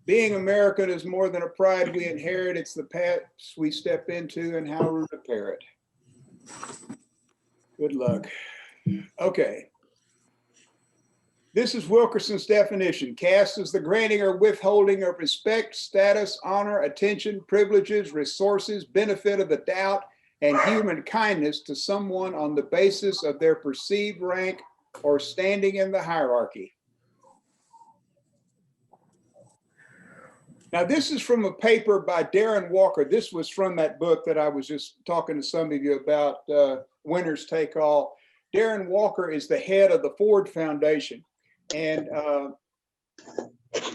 being American is more than a pride we inherit. It's the path we step into and how we repair it. Good luck. Okay. This is Wilkerson's definition. Caste is the granting or withholding of respect, status, honor, attention, privileges, resources, benefit of the doubt, and human kindness to someone on the basis of their perceived rank or standing in the hierarchy. Now, this is from a paper by Darren Walker. This was from that book that I was just talking to some of you about, Winners Take All. Darren Walker is the head of the Ford Foundation. And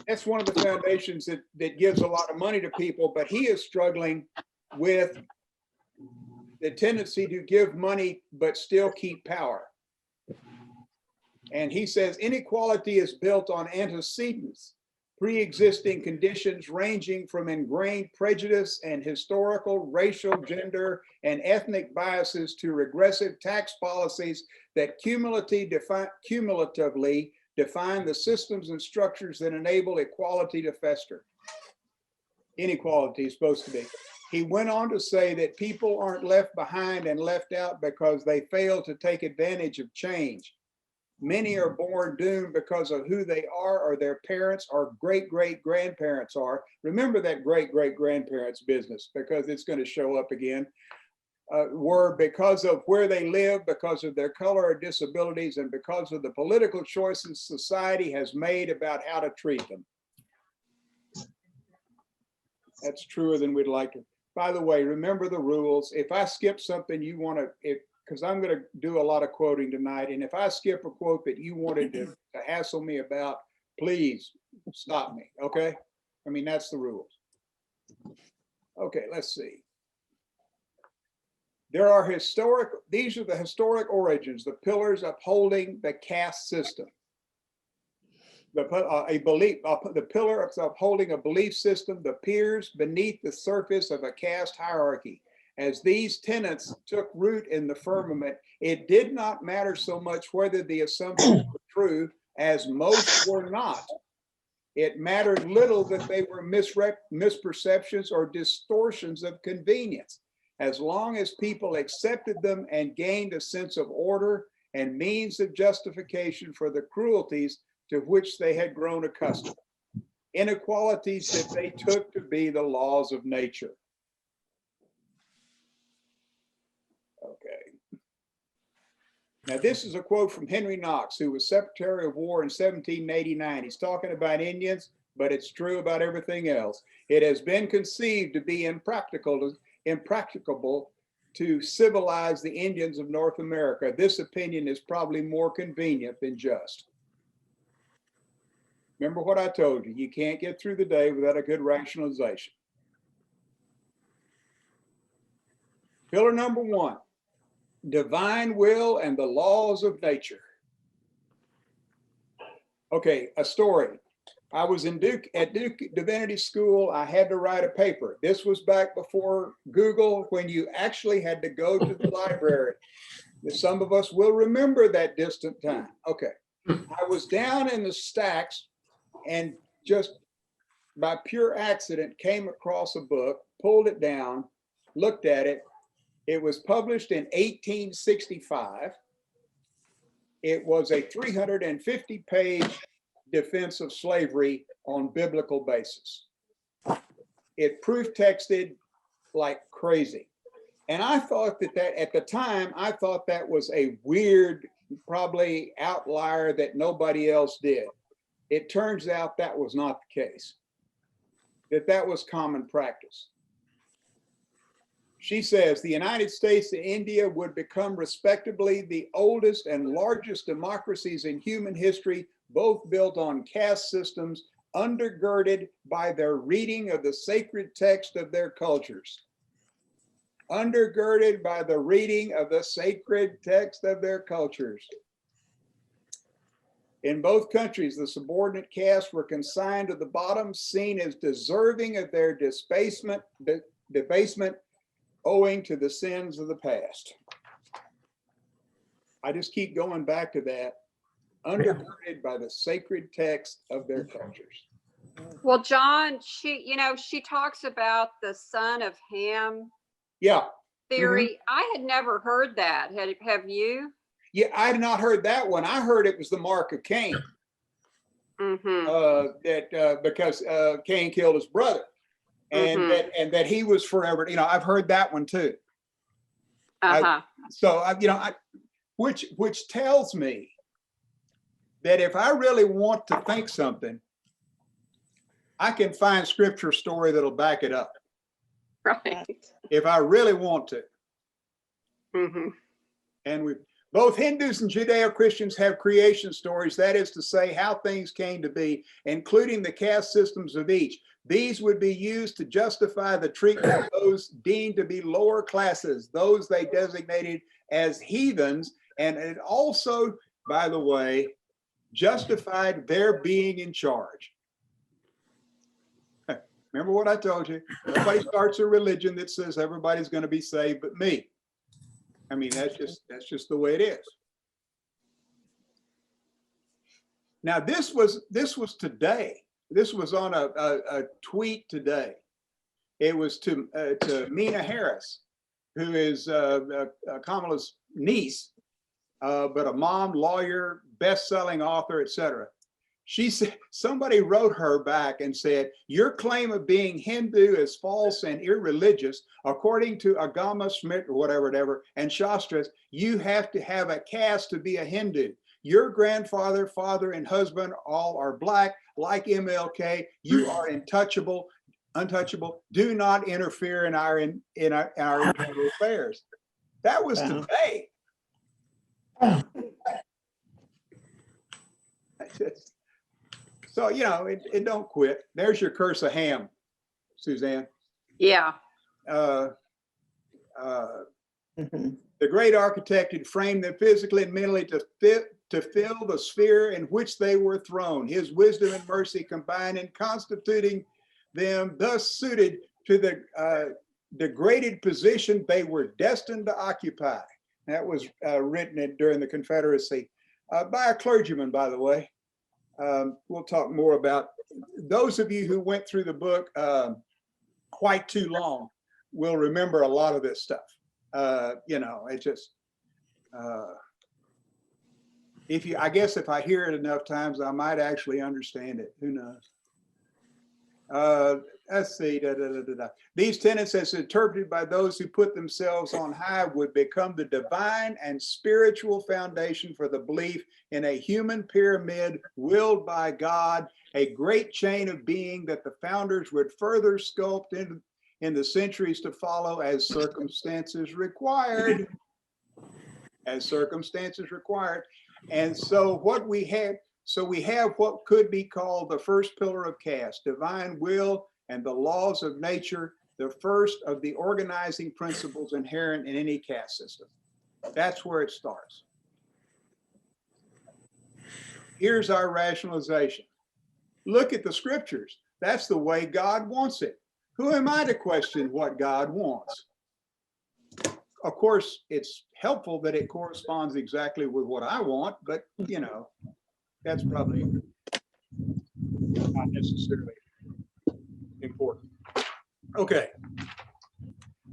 that's one of the foundations that gives a lot of money to people, but he is struggling with the tendency to give money but still keep power. And he says inequality is built on antecedents, pre-existing conditions ranging from ingrained prejudice and historical, racial, gender, and ethnic biases to regressive tax policies that cumulatively define the systems and structures that enable equality to fester. Inequality is supposed to be. He went on to say that people aren't left behind and left out because they fail to take advantage of change. Many are born doomed because of who they are or their parents or great-great-grandparents are. Remember that great-great-grandparents business because it's going to show up again. Were because of where they live, because of their color or disabilities, and because of the political choices society has made about how to treat them. That's truer than we'd like to. By the way, remember the rules. If I skip something you want to, because I'm going to do a lot of quoting tonight, and if I skip a quote that you wanted to hassle me about, please stop me, okay? I mean, that's the rules. Okay, let's see. There are these are the historic origins, the pillars upholding the caste system. The pillar of upholding a belief system, the piers beneath the surface of a caste hierarchy. As these tenets took root in the firmament, it did not matter so much whether the assumptions were true, as most were not. It mattered little that they were misperceptions or distortions of convenience, as long as people accepted them and gained a sense of order and means of justification for the cruelties to which they had grown accustomed. Inequalities that they took to be the laws of nature. Okay. Now, this is a quote from Henry Knox, who was Secretary of War in 1789. He's talking about Indians, but it's true about everything else. It has been conceived to be impracticable to civilize the Indians of North America. This opinion is probably more convenient than just. Remember what I told you, you can't get through the day without a good rationalization. Pillar number 1, divine will and the laws of nature. Okay, a story. I was at Duke Divinity School. I had to write a paper. This was back before Google, when you actually had to go to the library. Some of us will remember that distant time. Okay, I was down in the stacks and just by pure accident came across a book, pulled it down, looked at it. It was published in 1865. It was a 350-page defense of slavery on biblical basis. It proof texted like crazy. And I thought that at the time, I thought that was a weird, probably outlier that nobody else did. It turns out that was not the case, that was common practice. She says the United States and India would become respectively the oldest and largest democracies in human history, both built on caste systems undergirded by their reading of the sacred text of their cultures. Undergirded by the reading of the sacred text of their cultures. In both countries, the subordinate castes were consigned to the bottom, seen as deserving of their debasement owing to the sins of the past. I just keep going back to that. Undergirded by the sacred text of their cultures. Well, John, she talks about the son of Ham Yeah. theory. I had never heard that. Have you? Yeah, I had not heard that one. I heard it was the mark of Cain. Because Cain killed his brother, and that he was forever. I've heard that one too. Which tells me that if I really want to think something, I can find scripture story that'll back it up. Right. If I really want to. And both Hindus and Judeo-Christians have creation stories, that is to say, how things came to be, including the caste systems of each. These would be used to justify the treatment of those deemed to be lower classes, those they designated as heathens, and it also, by the way, justified their being in charge. Remember what I told you? Nobody starts a religion that says everybody's going to be saved but me. I mean, that's just the way it is. Now, this was today. This was on a tweet today. It was to Mina Harris, who is Kamala's niece, but a mom, lawyer, best-selling author, etc. She said, somebody wrote her back and said, your claim of being Hindu is false and irreligious. According to Agama Smith or whatever, and Shastras, you have to have a caste to be a Hindu. Your grandfather, father, and husband all are black, like MLK. You are untouchable. Do not interfere in our internal affairs. That was today. So, it don't quit. There's your curse of Ham, Suzanne. Yeah. The great architect had framed them physically and mentally to fill the sphere in which they were thrown. His wisdom and mercy combined in constituting them thus suited to the degraded position they were destined to occupy. That was written during the Confederacy by a clergyman, by the way. We'll talk more about those of you who went through the book quite too long will remember a lot of this stuff. It just I guess if I hear it enough times, I might actually understand it. Who knows? Let's see. These tenets, as interpreted by those who put themselves on high, would become the divine and spiritual foundation for the belief in a human pyramid willed by God, a great chain of being that the founders would further sculpt in the centuries to follow as circumstances required. And so we have what could be called the first pillar of caste, divine will and the laws of nature, the first of the organizing principles inherent in any caste system. That's where it starts. Here's our rationalization. Look at the scriptures. That's the way God wants it. Who am I to question what God wants? Of course, it's helpful that it corresponds exactly with what I want, but that's probably not necessarily important. Okay,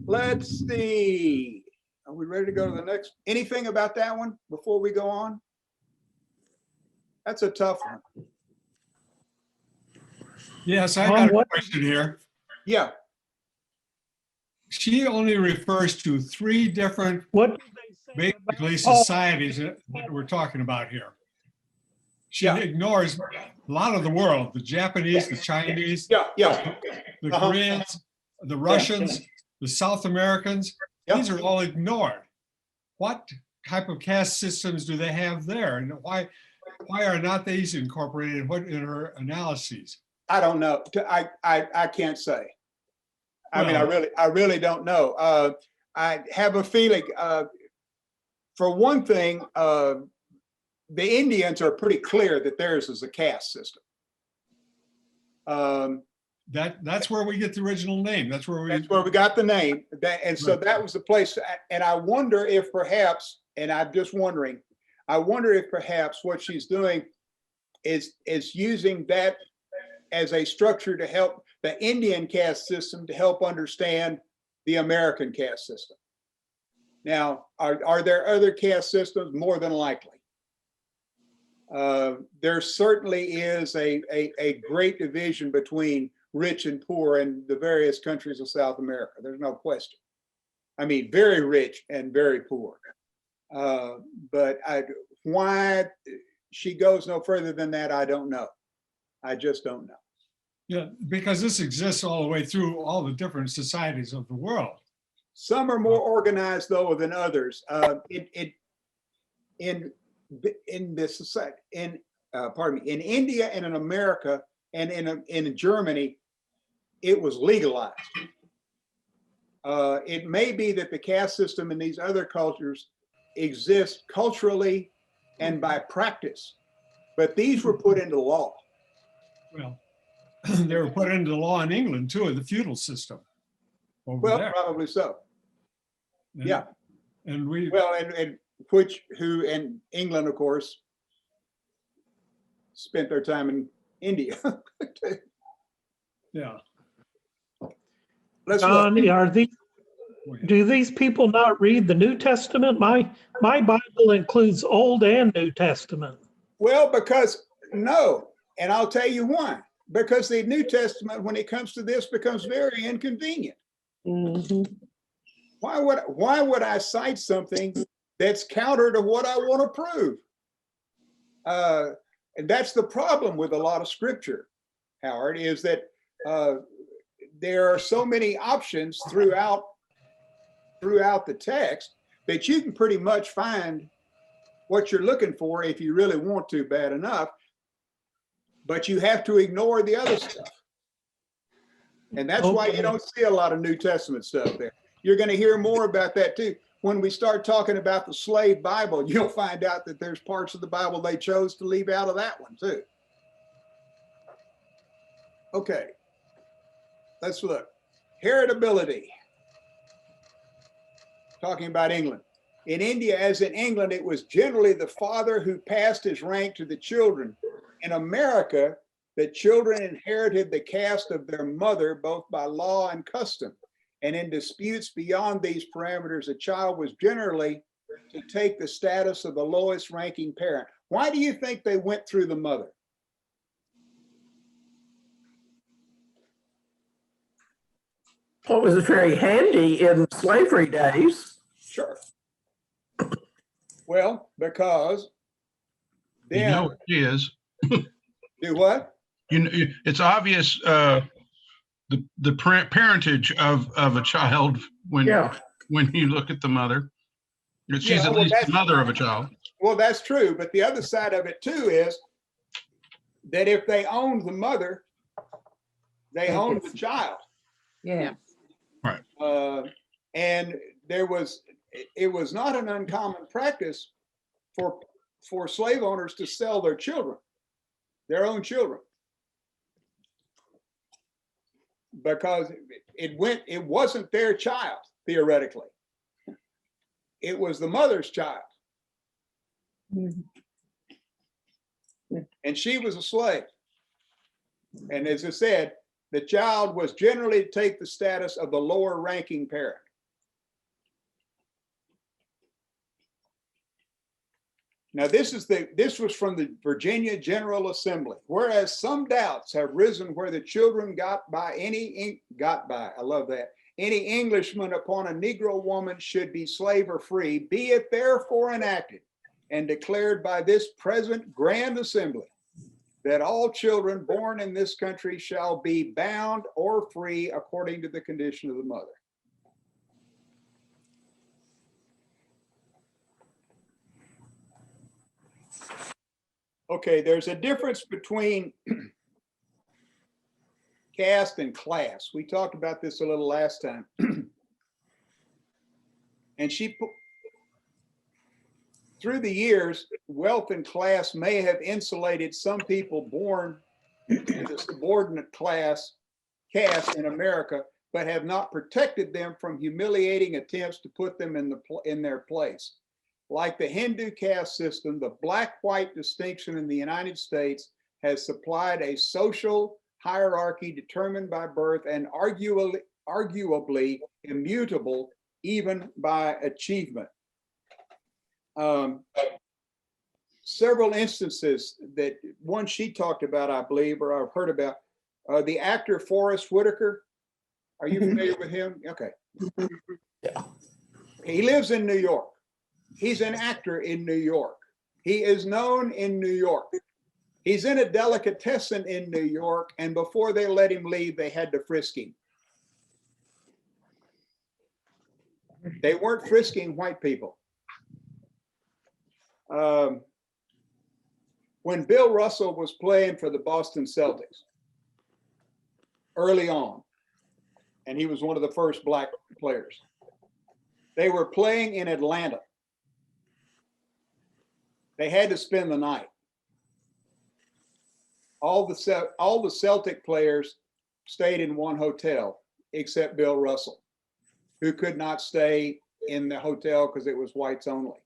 let's see. Are we ready to go to the next? Anything about that one before we go on? That's a tough one. Yes, I got a question here. Yeah. She only refers to 3 different, basically, societies that we're talking about here. She ignores a lot of the world, the Japanese, the Chinese, the Koreans, the Russians, the South Americans. These are all ignored. What type of caste systems do they have there? And why are not these incorporated in her analyses? I don't know. I can't say. I mean, I really don't know. I have a feeling, for one thing, the Indians are pretty clear that theirs is a caste system. That's where we get the original name. That's where we got the name. So that was the place. And I wonder if perhaps, and I'm just wondering, I wonder if perhaps what she's doing is using that as a structure to help the Indian caste system to help understand the American caste system. Now, are there other caste systems? More than likely. There certainly is a great division between rich and poor in the various countries of South America. There's no question. I mean, very rich and very poor. But why she goes no further than that, I don't know. I just don't know. Yeah, because this exists all the way through all the different societies of the world. Some are more organized though than others. In this society, in India and in America and in Germany, it was legalized. It may be that the caste system in these other cultures exists culturally and by practice, but these were put into law. Well, they were put into law in England too, the feudal system. Well, there. probably so. And, Yeah. And we Well, and England, of course, spent their time in India. yeah. Let's John, look. do these people not read the New Testament? My Bible includes Old and New Testament. Well, because no, and I'll tell you why. Because the New Testament, when it comes to this, becomes very inconvenient. Mm-hmm. Why would I cite something that's counter to what I want to prove? And that's the problem with a lot of scripture, Howard, is that there are so many options throughout the text that you can pretty much find what you're looking for if you really want to bad enough, but you have to ignore the other stuff. And that's why you don't see a lot of New Testament stuff there. You're going to hear more about that too. When we start talking about the slave Bible, you'll find out that there's parts of the Bible they chose to leave out of that one too. Okay, let's look. Heritability. Talking about England. In India, as in England, it was generally the father who passed his rank to the children. In America, the children inherited the caste of their mother, both by law and custom. And in disputes beyond these parameters, a child was generally to take the status of the lowest ranking parent. Why do you think they went through the mother? Well, it was very handy in slavery days. Sure. Well, because then, you know it is. do what? It's obvious the parentage of a child when you look at the mother. She's at least the mother of a child. Well, that's true. But the other side of it too is that if they owned the mother, they owned the child. Yeah. Right. And it was not an uncommon practice for slave owners to sell their children, their own children, because it wasn't their child, theoretically. It was the mother's child. And she was a slave. And as I said, the child was generally to take the status of the lower ranking parent. Now, this was from the Virginia General Assembly. Whereas some doubts have risen where the children got by, I love that, any Englishman upon a Negro woman should be slave or free, be it therefore enacted and declared by this present Grand Assembly that all children born in this country shall be bound or free according to the condition of the mother. Okay, there's a difference between caste and class. We talked about this a little last time. And through the years, wealth and class may have insulated some people born in the subordinate caste in America, but have not protected them from humiliating attempts to put them in their place. Like the Hindu caste system, the black-white distinction in the United States has supplied a social hierarchy determined by birth and arguably immutable even by achievement. Several instances that one she talked about, I believe, or I've heard about, the actor Forrest Whitaker. Are you familiar with him? Okay. Yeah. He lives in New York. He's an actor in New York. He is known in New York. He's in a delicatessen in New York, and before they let him leave, they had to frisk him. They weren't frisking white people. When Bill Russell was playing for the Boston Celtics early on, and he was one of the first black players, they were playing in Atlanta. They had to spend the night. All the Celtic players stayed in one hotel except Bill Russell, who could not stay in the hotel because it was whites only.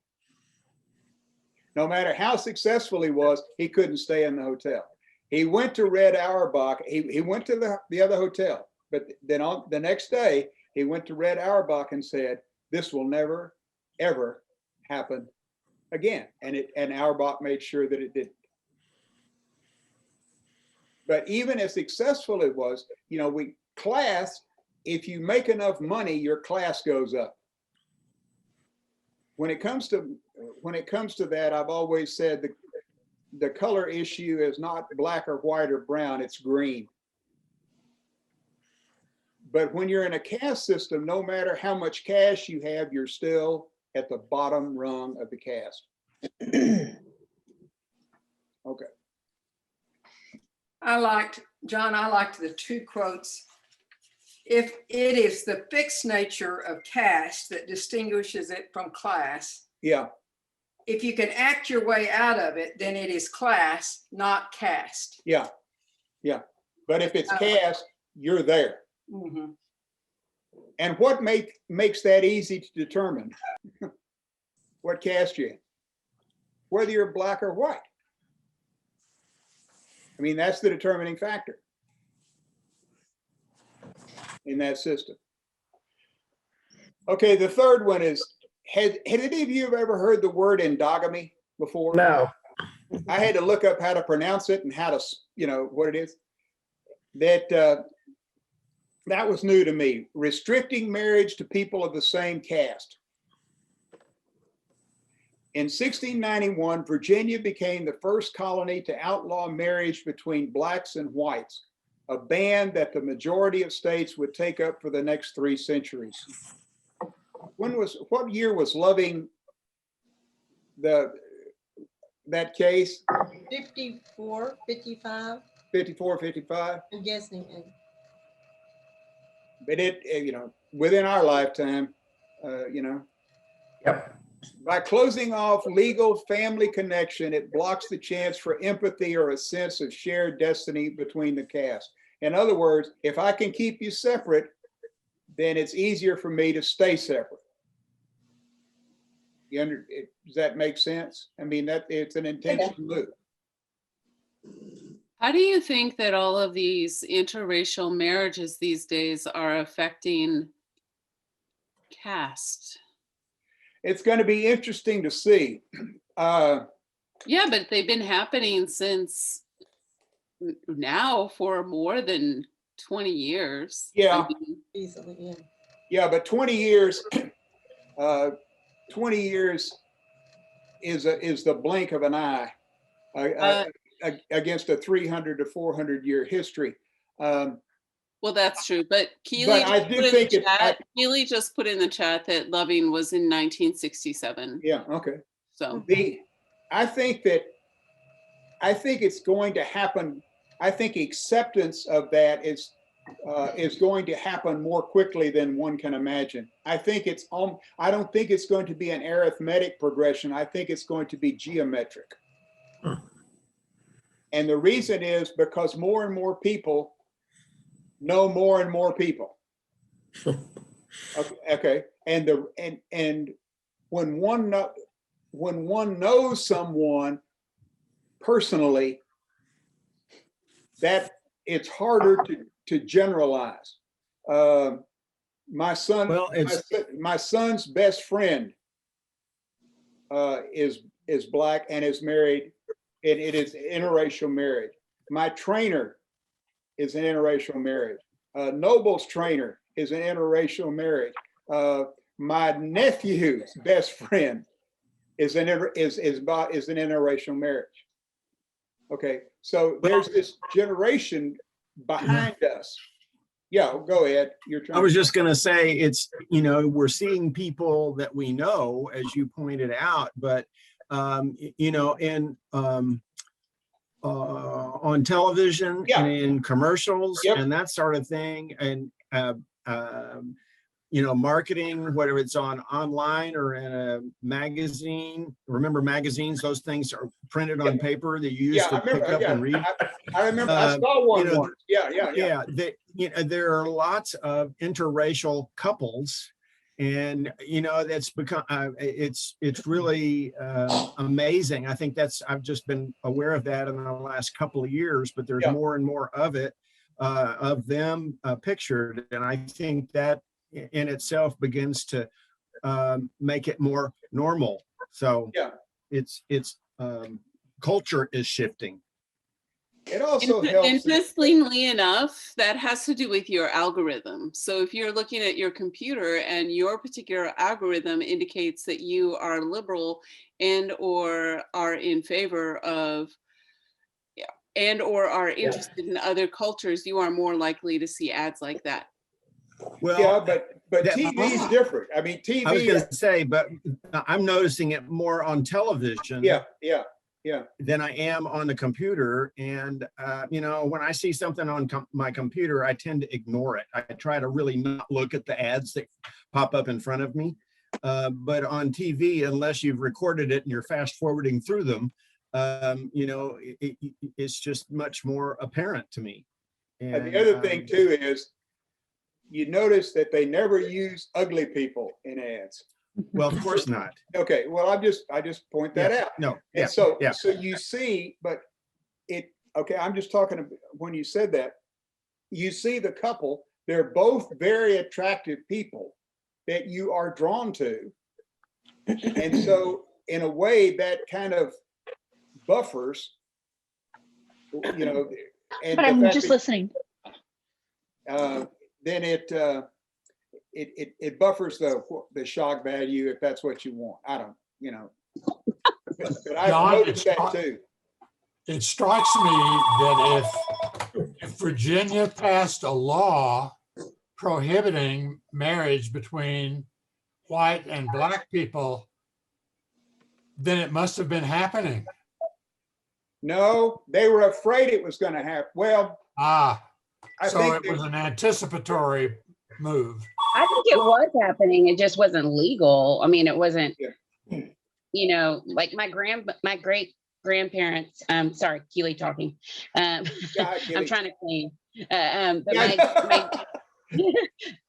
No matter how successful he was, he couldn't stay in the hotel. He went to Red Auerbach. He went to the other hotel, but then on the next day, he went to Red Auerbach and said, "This will never, ever happen again." And Auerbach made sure that it didn't. But even as successful it was, you know, class, if you make enough money, your class goes up. When it comes to that, I've always said the color issue is not black or white or brown, it's green. But when you're in a caste system, no matter how much cash you have, you're still at the bottom rung of the caste. Okay. John, I liked the two quotes. If it is the fixed nature of caste that distinguishes it from class, Yeah. if you can act your way out of it, then it is class, not caste. Yeah. Yeah. But if it's caste, you're there. Mm-hmm. And what makes that easy to determine? What caste you're in, whether you're black or white. I mean, that's the determining factor in that system. Okay, the third one is, had any of you ever heard the word endogamy before? No. I had to look up how to pronounce it and how to, you know, what it is. That was new to me. Restricting marriage to people of the same caste. In 1691, Virginia became the first colony to outlaw marriage between blacks and whites, a ban that the majority of states would take up for the next 3 centuries. What year was Loving that case? 54, 55. 54, 55? I'm guessing. But you know, within our lifetime, you know. Yep. By closing off legal family connection, it blocks the chance for empathy or a sense of shared destiny between the caste. In other words, if I can keep you separate, then it's easier for me to stay separate. Does that make sense? I mean, it's an intentional move. How do you think that all of these interracial marriages these days are affecting caste? It's going to be interesting to see. Yeah, but they've been happening since now for more than 20 years. Yeah. I mean, Easily, yeah. Yeah, but 20 years, 20 years is the blink of an eye against a 300 to 400 year history. Well, that's true, but Keely just put in the chat that Loving was in 1967. Yeah, okay. So I think it's going to happen. I think acceptance of that is going to happen more quickly than one can imagine. I don't think it's going to be an arithmetic progression. I think it's going to be geometric. And the reason is because more and more people know more and more people. Okay. And when one knows someone personally, that it's harder to generalize. My son, Well, my son's best friend is black and is married, and it is interracial marriage. My trainer is an interracial marriage. Noble's trainer is an interracial marriage. My nephew's best friend is an interracial marriage. Okay, so there's this generation behind us. Yeah, go ahead. You're trying. I was just going to say, it's, you know, we're seeing people that we know, as you pointed out, but you know, on television and in commercials and that sort of thing, and you know, marketing, whether it's online or in a magazine. Remember magazines? Those things are printed on paper that you used to pick up and read. I remember. I saw one. You know, yeah. You know, there are lots of interracial couples, and you know, that's become it's really amazing. I think I've just been aware of that in the last couple of years, but there's more and more of it, of them pictured, and I think that in itself begins to make it more normal. So it's culture is shifting. It also helps. Interestingly enough, that has to do with your algorithm. So if you're looking at your computer and your particular algorithm indicates that you are liberal and or are in favor of and or are interested in other cultures, you are more likely to see ads like that. Well, yeah, but TV is different. I mean, TV. I was going to say, but I'm noticing it more on television. Yeah. Than I am on the computer. And, you know, when I see something on my computer, I tend to ignore it. I try to really not look at the ads that pop up in front of me. But on TV, unless you've recorded it and you're fast forwarding through them, you know, it's just much more apparent to me. And the other thing too is you notice that they never use ugly people in ads. Well, of course not. Okay. Well, I just point that out. No. And so you see, but I'm just talking about when you said that, you see the couple, they're both very attractive people that you are drawn to. And so in a way that kind of buffers, you know, and but I'm just listening. Then it buffers the shock value if that's what you want. I don't, you know. But I've noticed that too. It strikes me that if Virginia passed a law prohibiting marriage between white and black people, then it must have been happening. No, they were afraid it was going to happen. Well, so it was an anticipatory move. I think it was happening. It just wasn't legal. I mean, it wasn't, you know, like my great grandparents. Sorry, Keely talking. I'm trying to clean. But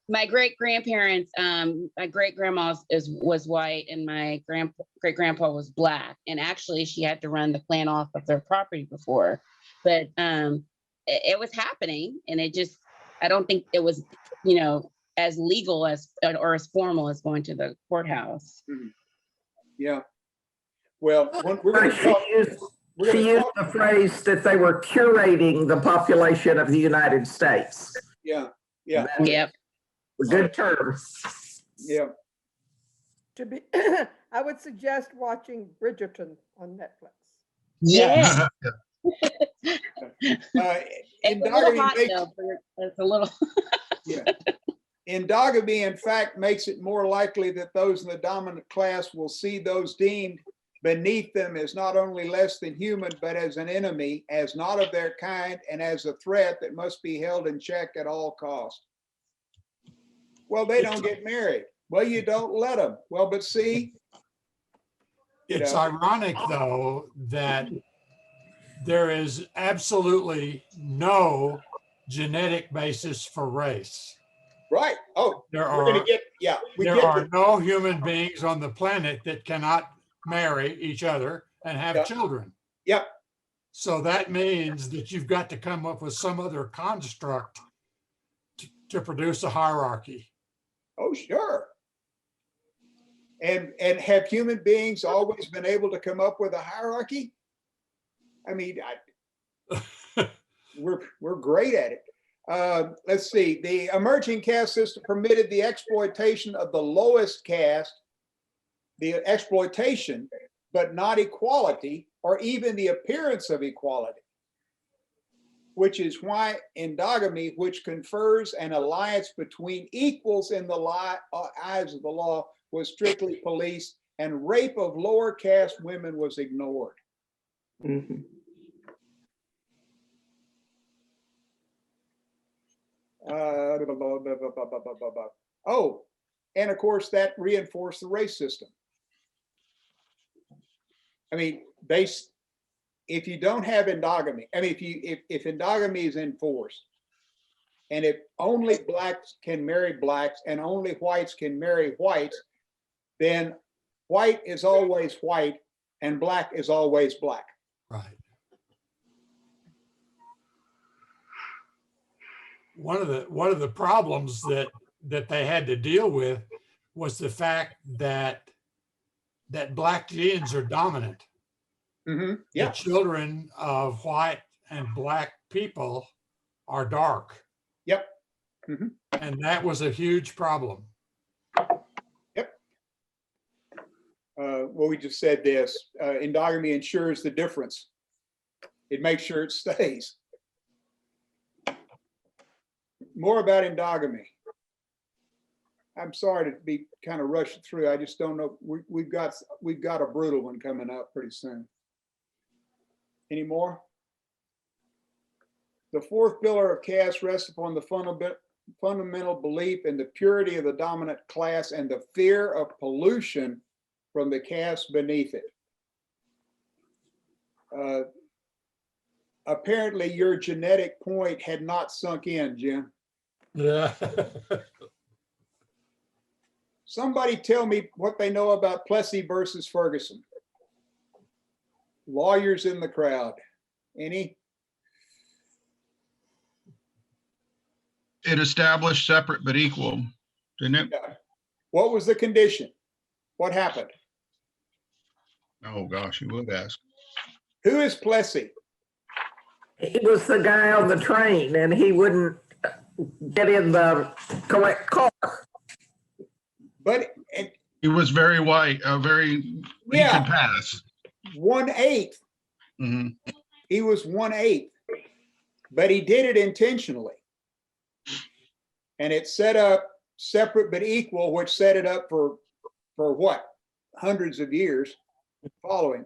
my great grandparents, my great grandma was white, and my great grandpa was black. And actually, she had to run the plan off of their property before, but it was happening, and it just, I don't think it was, you know, as legal as or as formal as going to the courthouse. Yeah. Well, she used the phrase that they were curating the population of the United States. Yeah. Yep. A good term. Yeah. To be, I would suggest watching Bridgerton on Netflix. Yes. It's a little. Endogamy, in fact, makes it more likely that those in the dominant class will see those deemed beneath them as not only less than human, but as an enemy, as not of their kind, and as a threat that must be held in check at all costs. Well, they don't get married. Well, you don't let them. Well, but see. It's ironic, though, that there is absolutely no genetic basis for race. Right. Oh, there are no human beings on the planet that cannot marry each other and have children. Yep. So that means that you've got to come up with some other construct to produce a hierarchy. Oh, sure. And have human beings always been able to come up with a hierarchy? I mean, we're great at it. Let's see. The emerging caste system permitted the exploitation of the lowest caste, the exploitation, but not equality or even the appearance of equality, which is why endogamy, which confers an alliance between equals in the eyes of the law, was strictly policed, and rape of lower caste women was ignored. Mhm. Oh, and of course that reinforced the race system. I mean, if you don't have endogamy, I mean, if endogamy is enforced, and if only blacks can marry blacks and only whites can marry whites, then white is always white and black is always black. Right. One of the problems that they had to deal with was the fact that black genes are dominant. Mm-hmm. Yeah. The children of white and black people are dark. Yep. Mm-hmm. And that was a huge problem. Yep. Well, we just said this, endogamy ensures the difference. It makes sure it stays. More about endogamy. I'm sorry to be kind of rushing through. I just don't know. We've got a brutal one coming up pretty soon. Any more? The fourth pillar of caste rests upon the fundamental belief in the purity of the dominant class and the fear of pollution from the caste beneath it. Apparently your genetic point had not sunk in, Jim. Yeah. Somebody tell me what they know about Plessy versus Ferguson. Lawyers in the crowd. Any? It established separate but equal, didn't it? Yeah. What was the condition? What happened? Oh gosh, you would ask. Who is Plessy? He was the guy on the train and he wouldn't get in the correct car. But he was very white, he could pass. 1/8. Mm-hmm. He was 1/8, but he did it intentionally. And it set up separate but equal, which set it up for what? Hundreds of years following.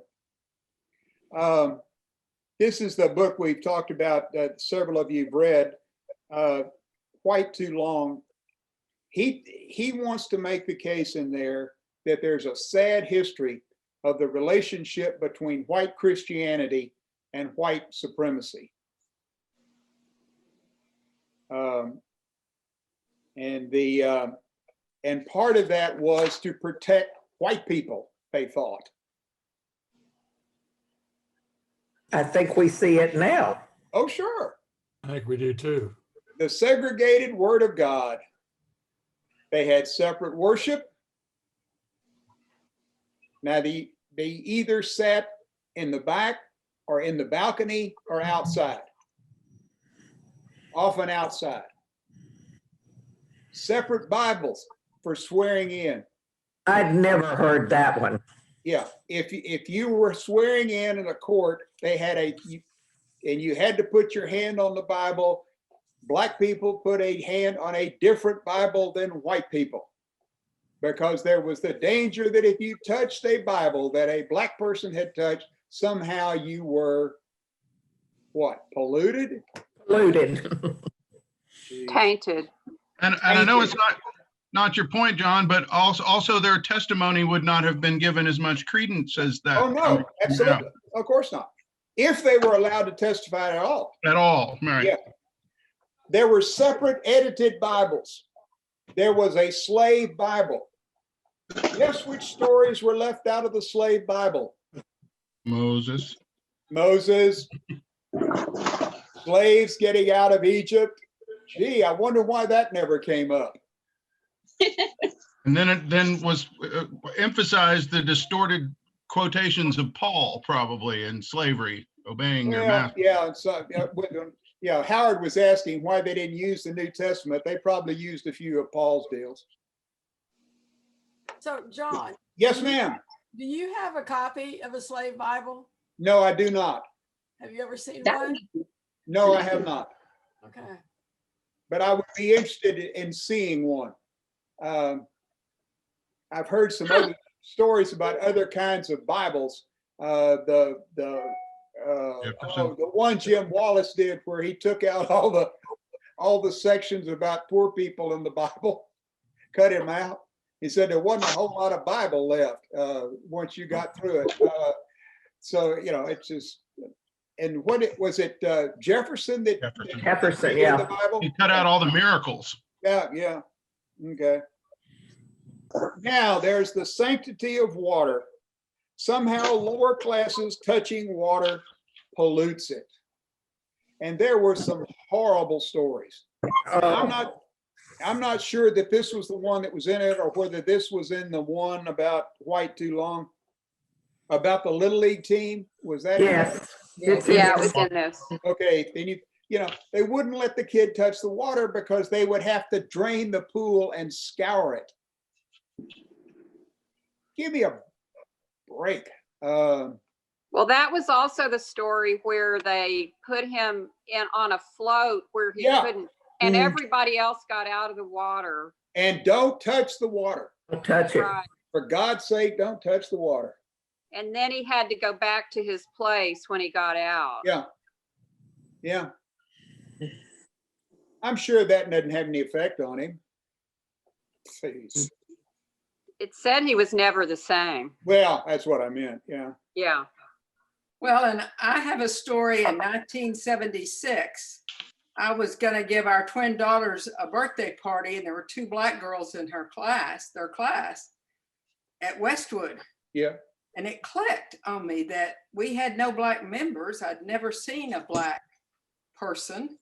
This is the book we've talked about that several of you have read, White Too Long. He wants to make the case in there that there's a sad history of the relationship between white Christianity and white supremacy. And part of that was to protect white people, they thought. I think we see it now. Oh, sure. I think we do too. The segregated word of God. They had separate worship. Now they either sat in the back or in the balcony or outside. Often outside. Separate Bibles for swearing in. I'd never heard that one. Yeah, if you were swearing in a court, they had and you had to put your hand on the Bible. Black people put a hand on a different Bible than white people, because there was the danger that if you touched a Bible that a black person had touched, somehow you were what? Polluted? Polluted. Tainted. And I know it's not your point, John, but also their testimony would not have been given as much credence as that. Oh no, absolutely. Yeah. Of course not. If they were allowed to testify at all. At all, right. Yeah. There were separate edited Bibles. There was a slave Bible. Guess which stories were left out of the slave Bible? Moses. Moses, slaves getting out of Egypt. Gee, I wonder why that never came up. And then it then was emphasized the distorted quotations of Paul, probably, in slavery, obeying your master. Yeah, so yeah, Howard was asking why they didn't use the New Testament. They probably used a few of Paul's deals. So, John. Yes, ma'am. Do you have a copy of a slave Bible? No, I do not. Have you ever seen one? No, I have not. Okay. But I would be interested in seeing one. I've heard some other stories about other kinds of Bibles. The one Jim Wallace did where he took out all the sections about poor people in the Bible, cut him out. He said there wasn't a whole lot of Bible left once you got through it. So, you know, it's just, and what it was it Jefferson that Jefferson, yeah. The Bible? He cut out all the miracles. Yeah. Okay. Now there's the sanctity of water. Somehow lower classes touching water pollutes it. And there were some horrible stories. I'm not sure that this was the one that was in it or whether this was in the one about White Too Long, about the Little League team. Was that? Yes. Yeah, it was in this. Okay, then you know, they wouldn't let the kid touch the water because they would have to drain the pool and scour it. Give me a break. Well, that was also the story where they put him in on a float where he couldn't, and everybody else got out of the water. And don't touch the water. Don't touch it. Right. For God's sake, don't touch the water. And then he had to go back to his place when he got out. Yeah. I'm sure that doesn't have any effect on him. Please. It said he was never the same. Well, that's what I meant. Yeah. Well, and I have a story in 1976. I was going to give our twin daughters a birthday party, and there were 2 Black girls in their class at Westwood. Yeah. And it clicked on me that we had no Black members. I'd never seen a Black person.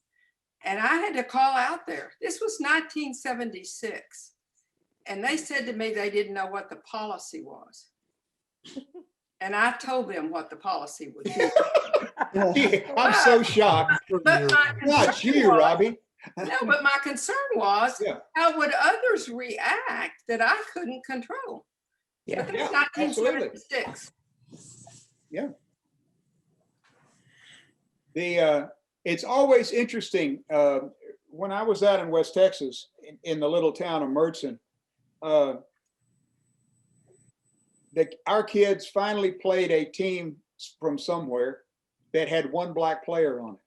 And I had to call out there. This was 1976. And they said to me they didn't know what the policy was. And I told them what the policy was. I'm so shocked. But not you, Robbie. No, but my concern was how would others react that I couldn't control? Yeah, but that's 1976. Yeah. It's always interesting. When I was out in West Texas, in the little town of Murchison, our kids finally played a team from somewhere that had 1 Black player on it.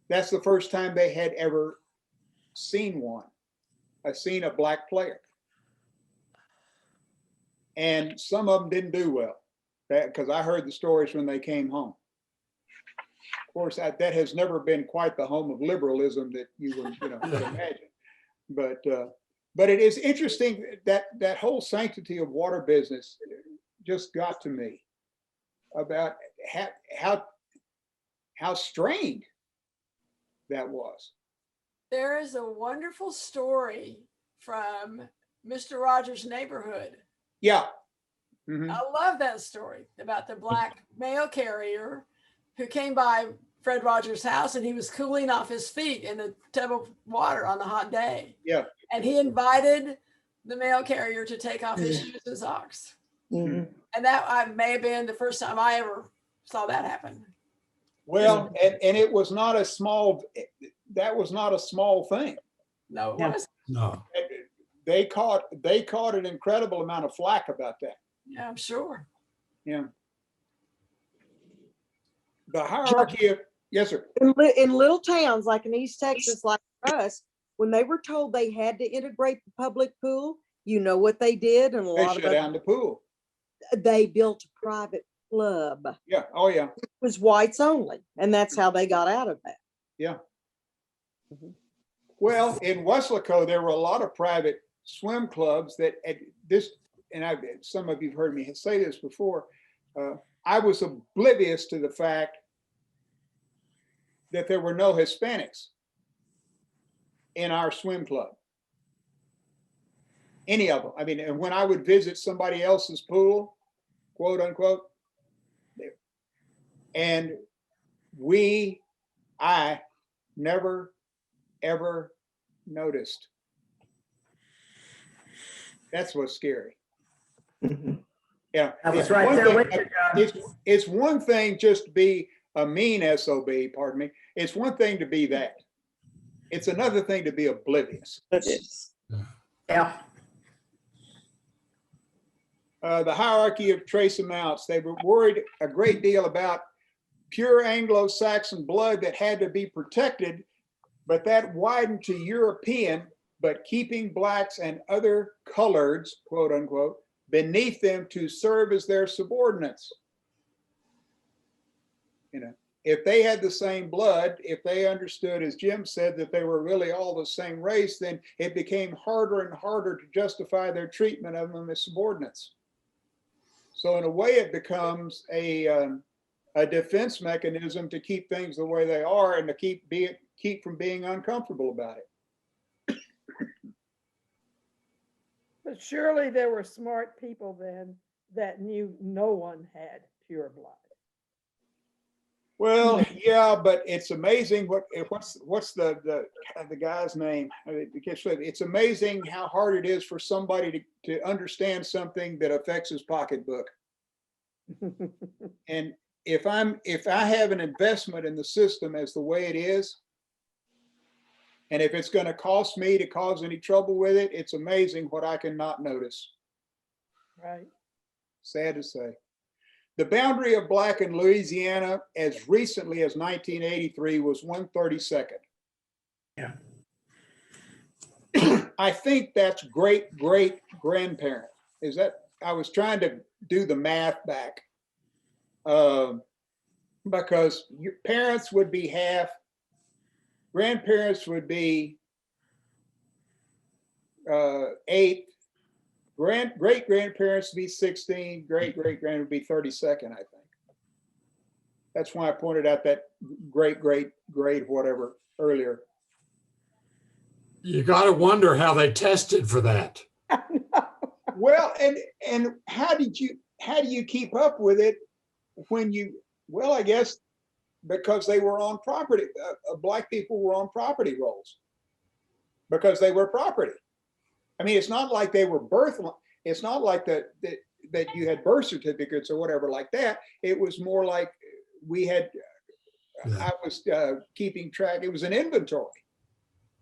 That's the first time they had ever seen a Black player. And some of them didn't do well, because I heard the stories when they came home. Of course, that has never been quite the home of liberalism that you would, could imagine. But it is interesting that whole sanctity of water business just got to me about how strained that was. There is a wonderful story from Mr. Rogers' Neighborhood. Yeah. Mm-hmm. I love that story about the Black mail carrier who came by Fred Rogers' house and he was cooling off his feet in a tub of water on a hot day. Yeah. And he invited the mail carrier to take off his shoes and socks. Mm-hmm. And that may have been the first time I ever saw that happen. Well, and it was not a small, that was not a small thing. No, it wasn't. No. They caught an incredible amount of flack about that. Yeah, I'm sure. Yeah. The hierarchy of, yes, sir. In little towns like in East Texas, like us, when they were told they had to integrate the public pool, you know what they did? And They shut down the pool. They built a private club. Yeah. Oh, yeah. It was whites only. And that's how they got out of that. Yeah. Mm-hmm. Well, in Weslaco, there were a lot of private swim clubs that at this, and some of you've heard me say this before. I was oblivious to the fact that there were no Hispanics in our swim club. Any of them. I mean, and when I would visit somebody else's pool, quote unquote, and I never, ever noticed. That's what's scary. Yeah, I was right there with you, John. It's one thing just to be a mean SOB, pardon me. It's one thing to be that. It's another thing to be oblivious. Yeah. The hierarchy of trace amounts. They were worried a great deal about pure Anglo-Saxon blood that had to be protected, but that widened to European, but keeping blacks and other coloreds, quote unquote, beneath them to serve as their subordinates. You know, if they had the same blood, if they understood, as Jim said, that they were really all the same race, then it became harder and harder to justify their treatment of them as subordinates. So in a way, it becomes a defense mechanism to keep things the way they are and to keep from being uncomfortable about it. But surely there were smart people then that knew no one had pure blood. Well, yeah, but it's amazing what's the guy's name? It's amazing how hard it is for somebody to understand something that affects his pocketbook. And if I have an investment in the system as the way it is, and if it's going to cost me to cause any trouble with it, it's amazing what I can not notice. Right. Sad to say. The boundary of black in Louisiana as recently as 1983 was 1/32. Yeah. I think that's great grandparent. Is that, I was trying to do the math back because your parents would be half, grandparents would be 8, great grandparents would be 16, great grand would be 32nd, I think. That's why I pointed out that great whatever earlier. You got to wonder how they tested for that. Well, and how do you keep up with it when well, I guess because they were on property, black people were on property rolls because they were property. I mean, it's not like they were it's not like that you had birth certificates or whatever like that. It was more like we had, I was keeping track. It was an inventory,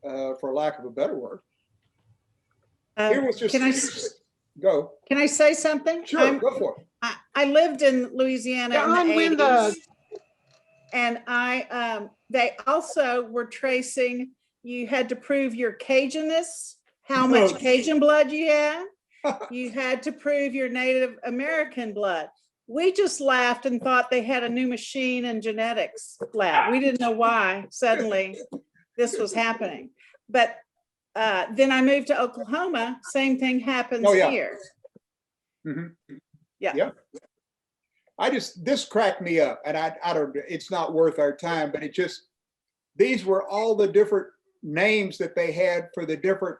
for lack of a better word. It was just, go. Can I say something? Sure, go for it. I lived in Louisiana in the 80s, and they also were tracing, you had to prove your Cajunness, how much Cajun blood you had. You had to prove your Native American blood. We just laughed and thought they had a new machine in genetics lab. We didn't know why suddenly this was happening. But then I moved to Oklahoma, same thing happens here. Mm-hmm. Yeah. This cracked me up, and I don't, it's not worth our time, but these were all the different names that they had for the different.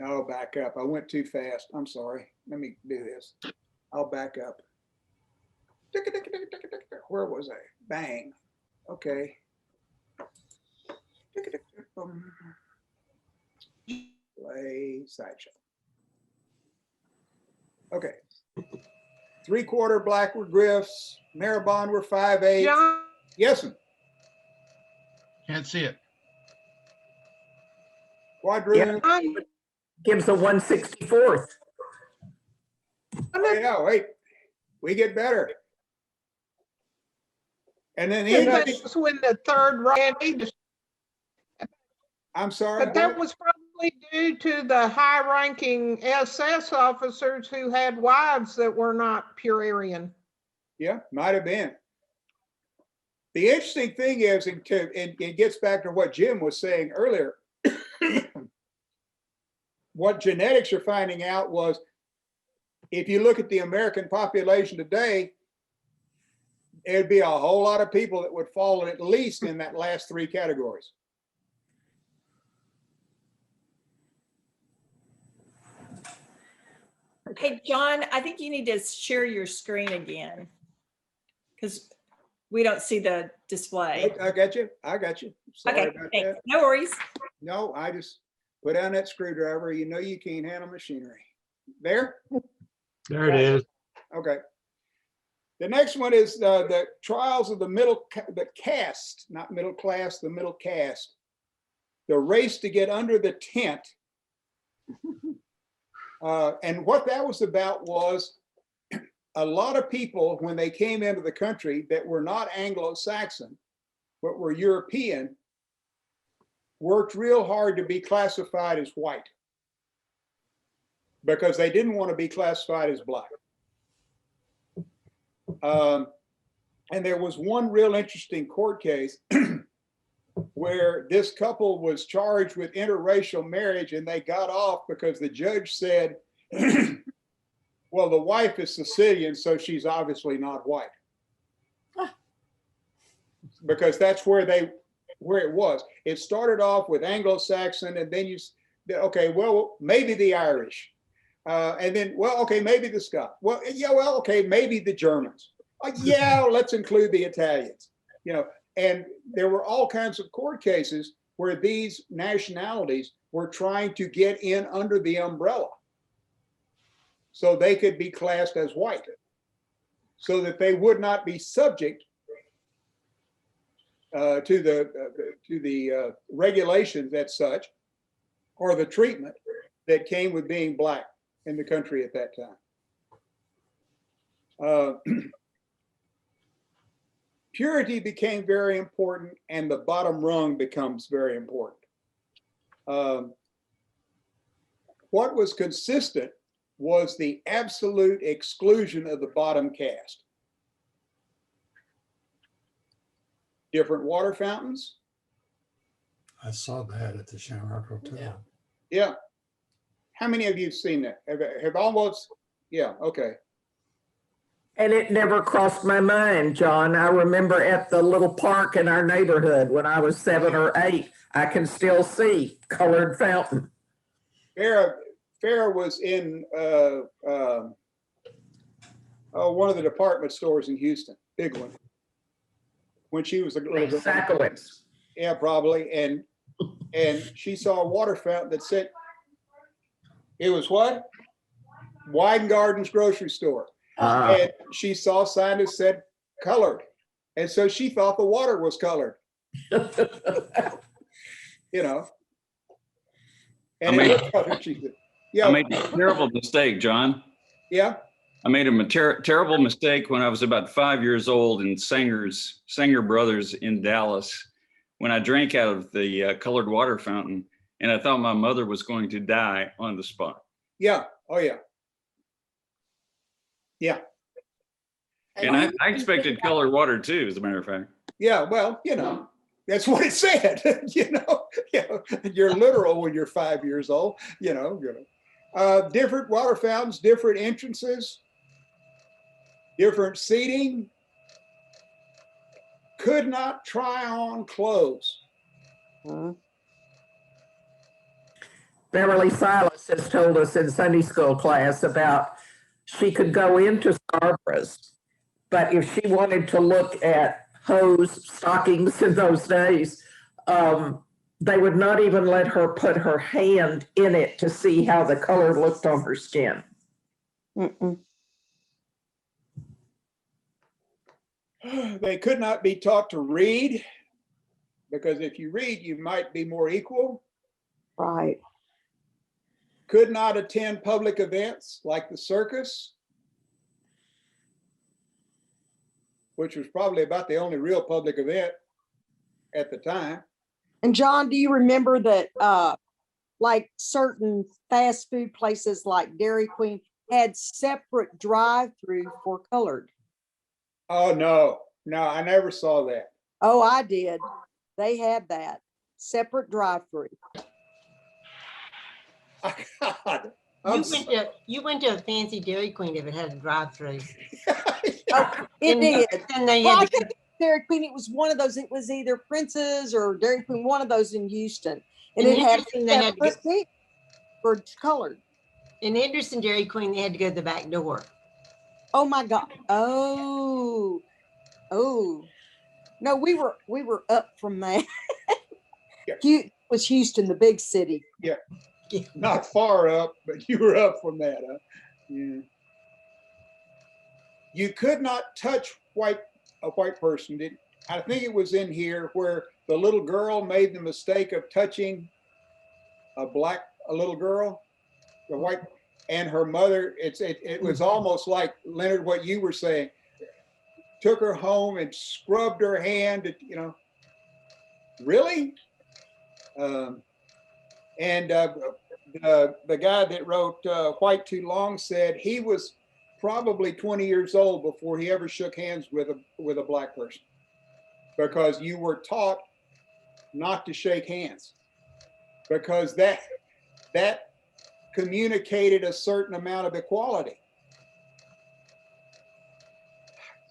Oh, back up. I went too fast. I'm sorry. Let me do this. I'll back up. Where was I? Bang. Okay. Play sideshow. Okay. 3/4 black were Griffs. Maribon were 5/8. John? Yes, sir. Can't see it. Quadroon. Gives a 1/64. Oh, yeah, wait. We get better. And then that's when the third rank. I'm sorry. But that was probably due to the high-ranking SS officers who had wives that were not pure Aryan. Yeah, might have been. The interesting thing is, and it gets back to what Jim was saying earlier, what genetics are finding out was if you look at the American population today, there'd be a whole lot of people that would fall at least in that last three categories. Hey, John, I think you need to share your screen again because we don't see the display. I got you. I got you. Sorry Okay, about thanks. that. No worries. No, I just put down that screwdriver. You know you can't handle machinery. There? There it is. Okay. The next one is the trials of the caste, not middle class, the middle caste. The race to get under the tent. And what that was about was a lot of people, when they came into the country that were not Anglo-Saxon, but were European, worked real hard to be classified as white because they didn't want to be classified as black. And there was one real interesting court case where this couple was charged with interracial marriage and they got off because the judge said, well, the wife is Sicilian, so she's obviously not white. Because that's where it was. It started off with Anglo-Saxon and then okay, well, maybe the Irish. And then, well, okay, maybe the Scots. Well, yeah, well, okay, maybe the Germans. Yeah, let's include the Italians. You know, and there were all kinds of court cases where these nationalities were trying to get in under the umbrella so they could be classed as white, so that they would not be subject to the regulations as such, or the treatment that came with being black in the country at that time. Purity became very important, and the bottom rung becomes very important. What was consistent was the absolute exclusion of the bottom caste. Different water fountains. I saw that at the Shamrock Hotel. Yeah. How many of you have seen that? Have almost, yeah, okay. And it never crossed my mind, John. I remember at the little park in our neighborhood when I was 7 or 8, I can still see colored fountain. Farrah was in one of the department stores in Houston, big one, when she was a little girl. Yeah, probably. And she saw a water fountain that said, it was what? Wine Gardens grocery store. And she saw a sign that said colored. And so she thought the water was colored. You know. And it looked colored, she said. Yeah. I made a terrible mistake, John. Yeah. I made a terrible mistake when I was about 5 years old in Sanger Brothers in Dallas, when I drank out of the colored water fountain, and I thought my mother was going to die on the spot. Yeah. Oh, yeah. Yeah. And I expected colored water too, as a matter of fact. Yeah, well, you know, that's what it said. you know, you're literal when you're 5 years old, you know. Different water fountains, different entrances, different seating. Could not try on clothes. Beverly Silas has told us in Sunday school class about she could go into Scarborough's, but if she wanted to look at hose, stockings in those days, they would not even let her put her hand in it to see how the color looked on her skin. They could not be taught to read, because if you read, you might be more equal. Right. Could not attend public events like the circus, which was probably about the only real public event at the time. And John, do you remember that like certain fast food places like Dairy Queen had separate drive-through for colored? Oh, no, I never saw that. Oh, I did. They had that separate drive-through. God. You went to a fancy Dairy Queen if it had a drive-through. It did. And they Well, I had think Dairy Queen, it was one of those, it was either Prince's or Dairy Queen, one of those in Houston. And it had separate seats for colored. in Henderson Dairy Queen, they had to go to the back door. Oh my God. Oh. No, we were up from that. It was Houston, the big city. Yeah. Not far up, but you were up from that, huh? Yeah. You could not touch a white person. I think it was in here where the little girl made the mistake of touching a little girl, the white, and her mother. It was almost like, Leonard, what you were saying. Took her home and scrubbed her hand. Really? The guy that wrote White Too Long said he was probably 20 years old before he ever shook hands with a black person, because you were taught not to shake hands, because that communicated a certain amount of equality.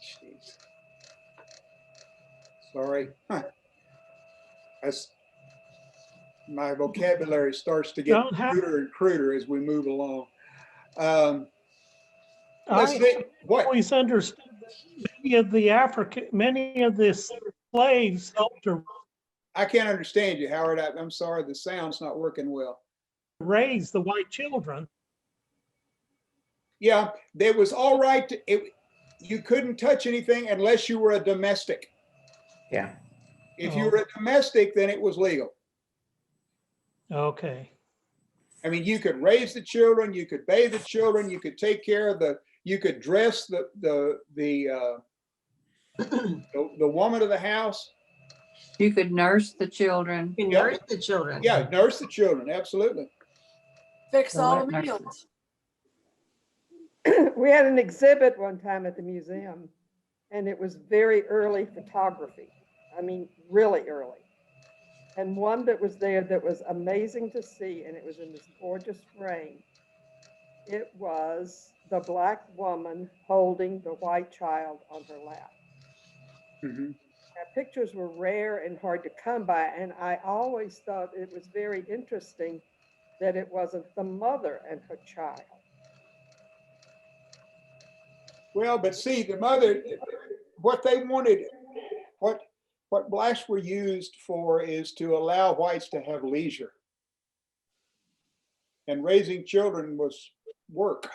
Jeez. Sorry. My vocabulary starts to get cruder and cruder as we move along. I always understood that many of the slaves helped to I can't understand you, Howard. I'm sorry, the sound's not working well. Raise the white children. Yeah, it was all right. You couldn't touch anything unless you were a domestic. Yeah. If you were a domestic, then it was legal. Okay. I mean, you could raise the children, you could bathe the children, you could take care of you could dress the woman of the house. You could nurse the children. You could nurse the children. Yeah, nurse the children, absolutely. Fix all the meals. We had an exhibit one time at the museum, and it was very early photography. I mean, really early. And one that was there that was amazing to see, and it was in this gorgeous frame. It was the black woman holding the white child on her lap. Mm-hmm. Now, pictures were rare and hard to come by, and I always thought it was very interesting that it wasn't the mother and her child. Well, but see, the mother, what they wanted, what blacks were used for is to allow whites to have leisure. And raising children was work.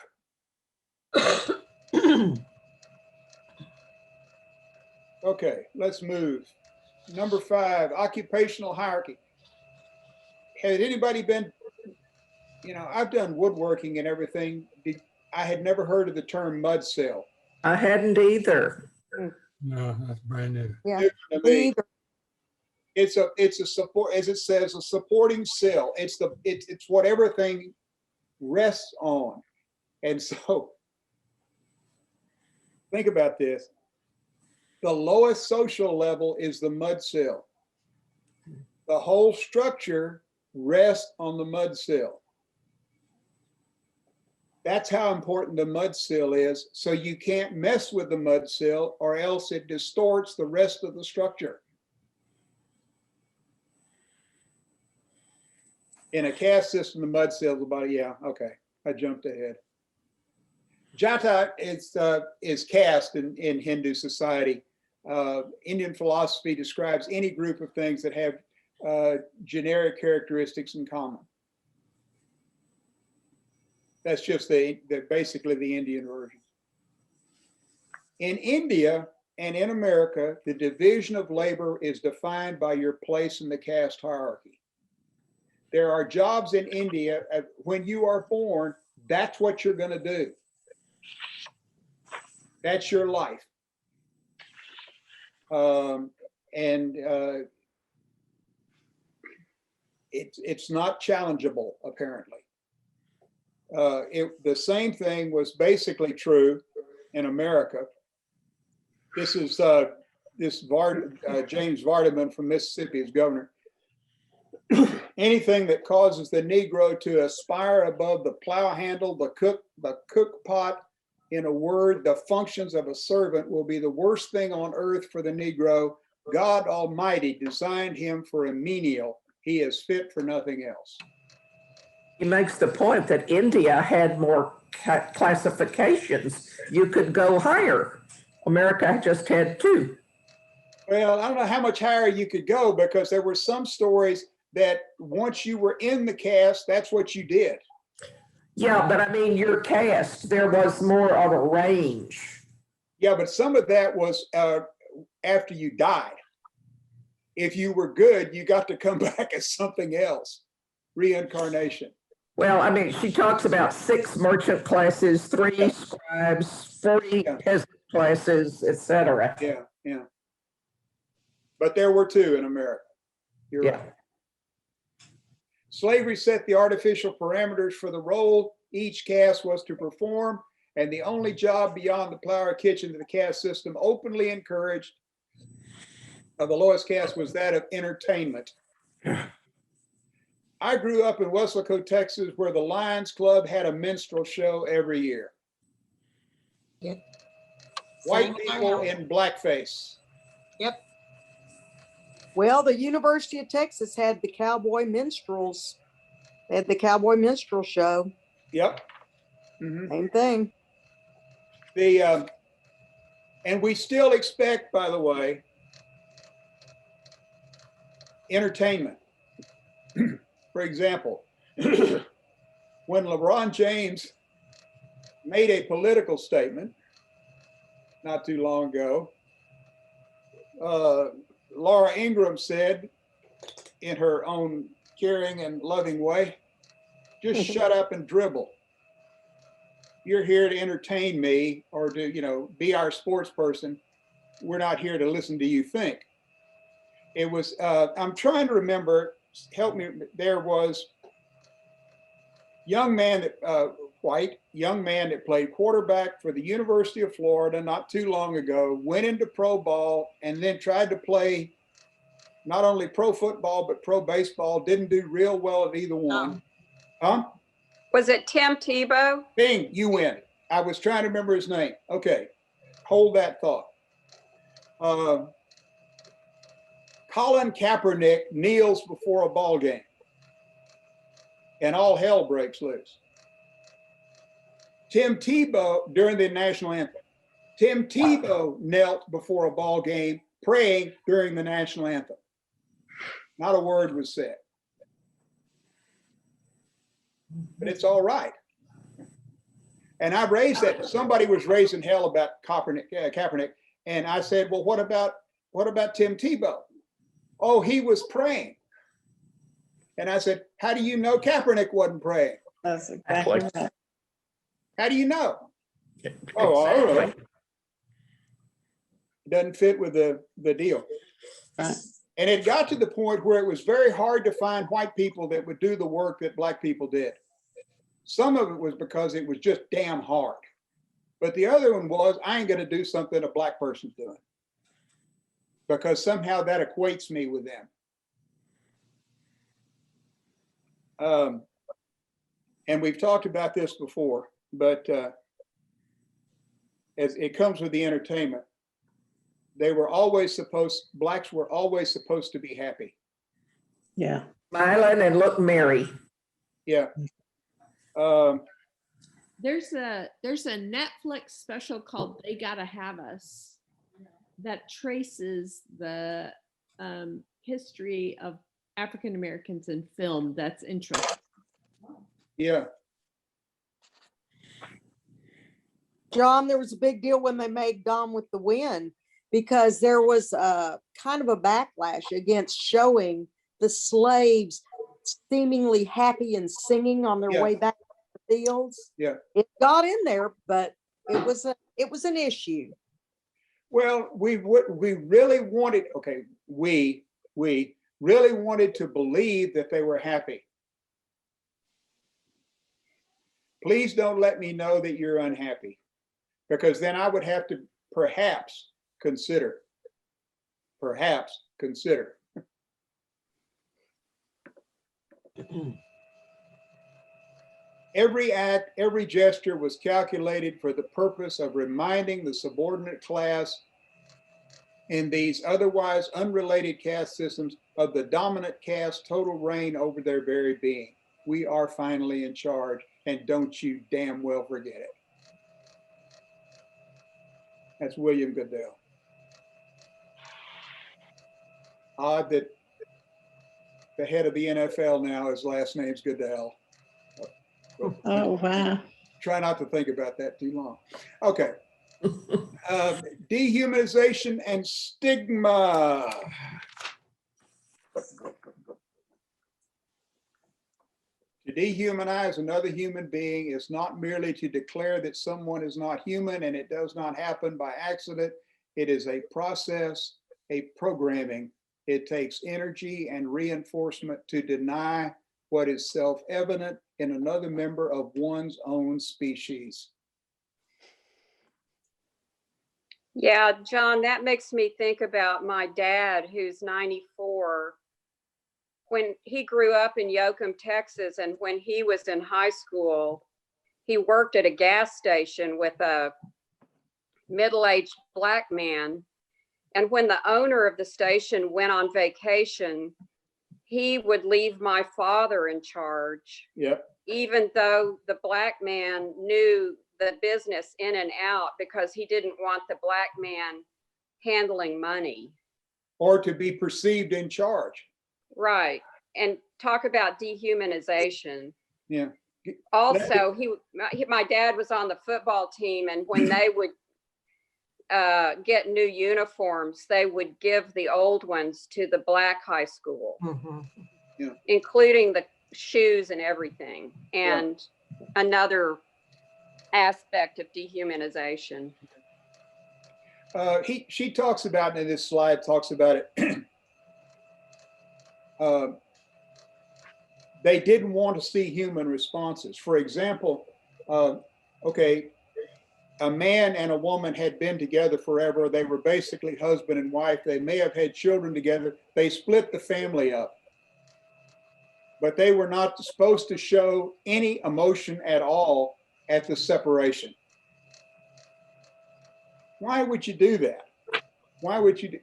Okay, let's move. Number 5, occupational hierarchy. Had anybody been, I've done woodworking and everything. I had never heard of the term mud cell. I hadn't either. No, that's brand new. Yeah. It's a support, as it says, a supporting cell. It's what everything rests on. And so think about this. The lowest social level is the mud cell. The whole structure rests on the mud cell. That's how important the mud cell is. So you can't mess with the mud cell, or else it distorts the rest of the structure. In a caste system, the mud cell is about, I jumped ahead. Jata is caste in Hindu society. Indian philosophy describes any group of things that have generic characteristics in common. That's just basically the Indian version. In India and in America, the division of labor is defined by your place in the caste hierarchy. There are jobs in India, when you are born, that's what you're going to do. That's your life. It's not challengeable, apparently. The same thing was basically true in America. This is James Vardaman from Mississippi as governor. Anything that causes the Negro to aspire above the plow handle, the cook pot, in a word, the functions of a servant, will be the worst thing on earth for the Negro. God Almighty designed him for a menial. He is fit for nothing else. He makes the point that India had more classifications. You could go higher. America just had 2. Well, I don't know how much higher you could go, because there were some stories that once you were in the caste, that's what you did. Yeah, but I mean, your caste, there was more of a range. Yeah, but some of that was after you died. If you were good, you got to come back as something else. Reincarnation. Well, I mean, she talks about 6 merchant classes, 3 scribes, 40 peasant classes, etc. Yeah, yeah. But there were 2 in America. You're right. Slavery set the artificial parameters for the role each caste was to perform, and the only job beyond the plow or kitchen that the caste system openly encouraged of the lowest caste was that of entertainment. I grew up in Weslaco, Texas, where the Lions Club had a minstrel show every year. Yep. White people in blackface. Yep. Well, the University of Texas had the cowboy minstrels. They had the cowboy minstrel show. Yep. Mm-hmm. Same thing. And we still expect, by the way, entertainment. For example, when LeBron James made a political statement not too long ago, Laura Ingraham said, in her own caring and loving way, just shut up and dribble. You're here to entertain me or to, be our sports person. We're not here to listen to you think. It was, I'm trying to remember, help me, there was white young man that played quarterback for the University of Florida not too long ago, went into pro ball and then tried to play not only pro football, but pro baseball, didn't do real well at either one. Huh? Was it Tim Tebow? Bing, you win. I was trying to remember his name. Okay, hold that thought. Colin Kaepernick kneels before a ball game and all hell breaks loose. Tim Tebow, during the national anthem, Tim Tebow knelt before a ball game praying during the national anthem. Not a word was said. But it's all right. And I raised that. Somebody was raising hell about Kaepernick, and I said, well, what about Tim Tebow? Oh, he was praying. And I said, how do you know Kaepernick wasn't praying? That's exactly right. How do you know? Oh, all right. Doesn't fit with the deal. Right. And it got to the point where it was very hard to find white people that would do the work that black people did. Some of it was because it was just damn hard. But the other one was, I ain't going to do something a black person's doing, because somehow that equates me with them. And we've talked about this before, but as it comes with the entertainment, blacks were always supposed to be happy. Yeah. Smiling and look merry. Yeah. There's a Netflix special called They Gotta Have Us that traces the history of African Americans in film. That's interesting. Yeah. John, there was a big deal when they made Gone with the Wind, because there was a kind of a backlash against showing the slaves seemingly happy and singing on their way back to the fields. Yeah. It got in there, but it was an issue. Well, we really wanted, okay, we really wanted to believe that they were happy. Please don't let me know that you're unhappy, because then I would have to perhaps consider. Every act, every gesture was calculated for the purpose of reminding the subordinate class in these otherwise unrelated caste systems of the dominant caste total reign over their very being. We are finally in charge, and don't you damn well forget it. That's William Goodell. Odd that the head of the NFL now, his last name's Goodell. Oh, wow. Try not to think about that too long. Okay. Dehumanization and stigma. To dehumanize another human being is not merely to declare that someone is not human, and it does not happen by accident. It is a process, a programming. It takes energy and reinforcement to deny what is self-evident in another member of one's own species. Yeah, John, that makes me think about my dad, who's 94. When he grew up in Yoakum, Texas, and when he was in high school, he worked at a gas station with a middle-aged Black man. And when the owner of the station went on vacation, he would leave my father in charge. Yep. Even though the Black man knew the business in and out, because he didn't want the Black man handling money. Or to be perceived in charge. Right. And talk about dehumanization. Yeah. Also, my dad was on the football team, and when they would get new uniforms, they would give the old ones to the Black high school, yeah, including the shoes and everything. And another aspect of dehumanization. She talks about, in this slide, talks about it. They didn't want to see human responses. For example, okay, a man and a woman had been together forever. They were basically husband and wife. They may have had children together. They split the family up. But they were not supposed to show any emotion at all at the separation. Why would you do that? Why would you do?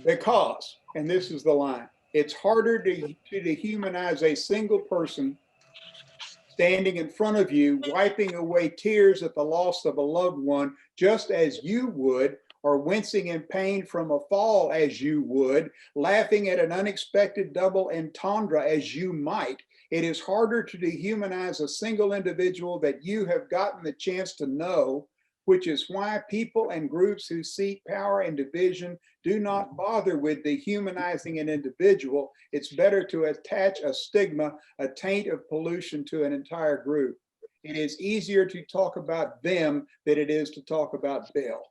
Because, and this is the line, it's harder to dehumanize a single person standing in front of you, wiping away tears at the loss of a loved one, just as you would, or wincing in pain from a fall as you would, laughing at an unexpected double entendre as you might. It is harder to dehumanize a single individual that you have gotten the chance to know, which is why people and groups who seek power and division do not bother with dehumanizing an individual. It's better to attach a stigma, a taint of pollution to an entire group. It is easier to talk about them than it is to talk about Bill.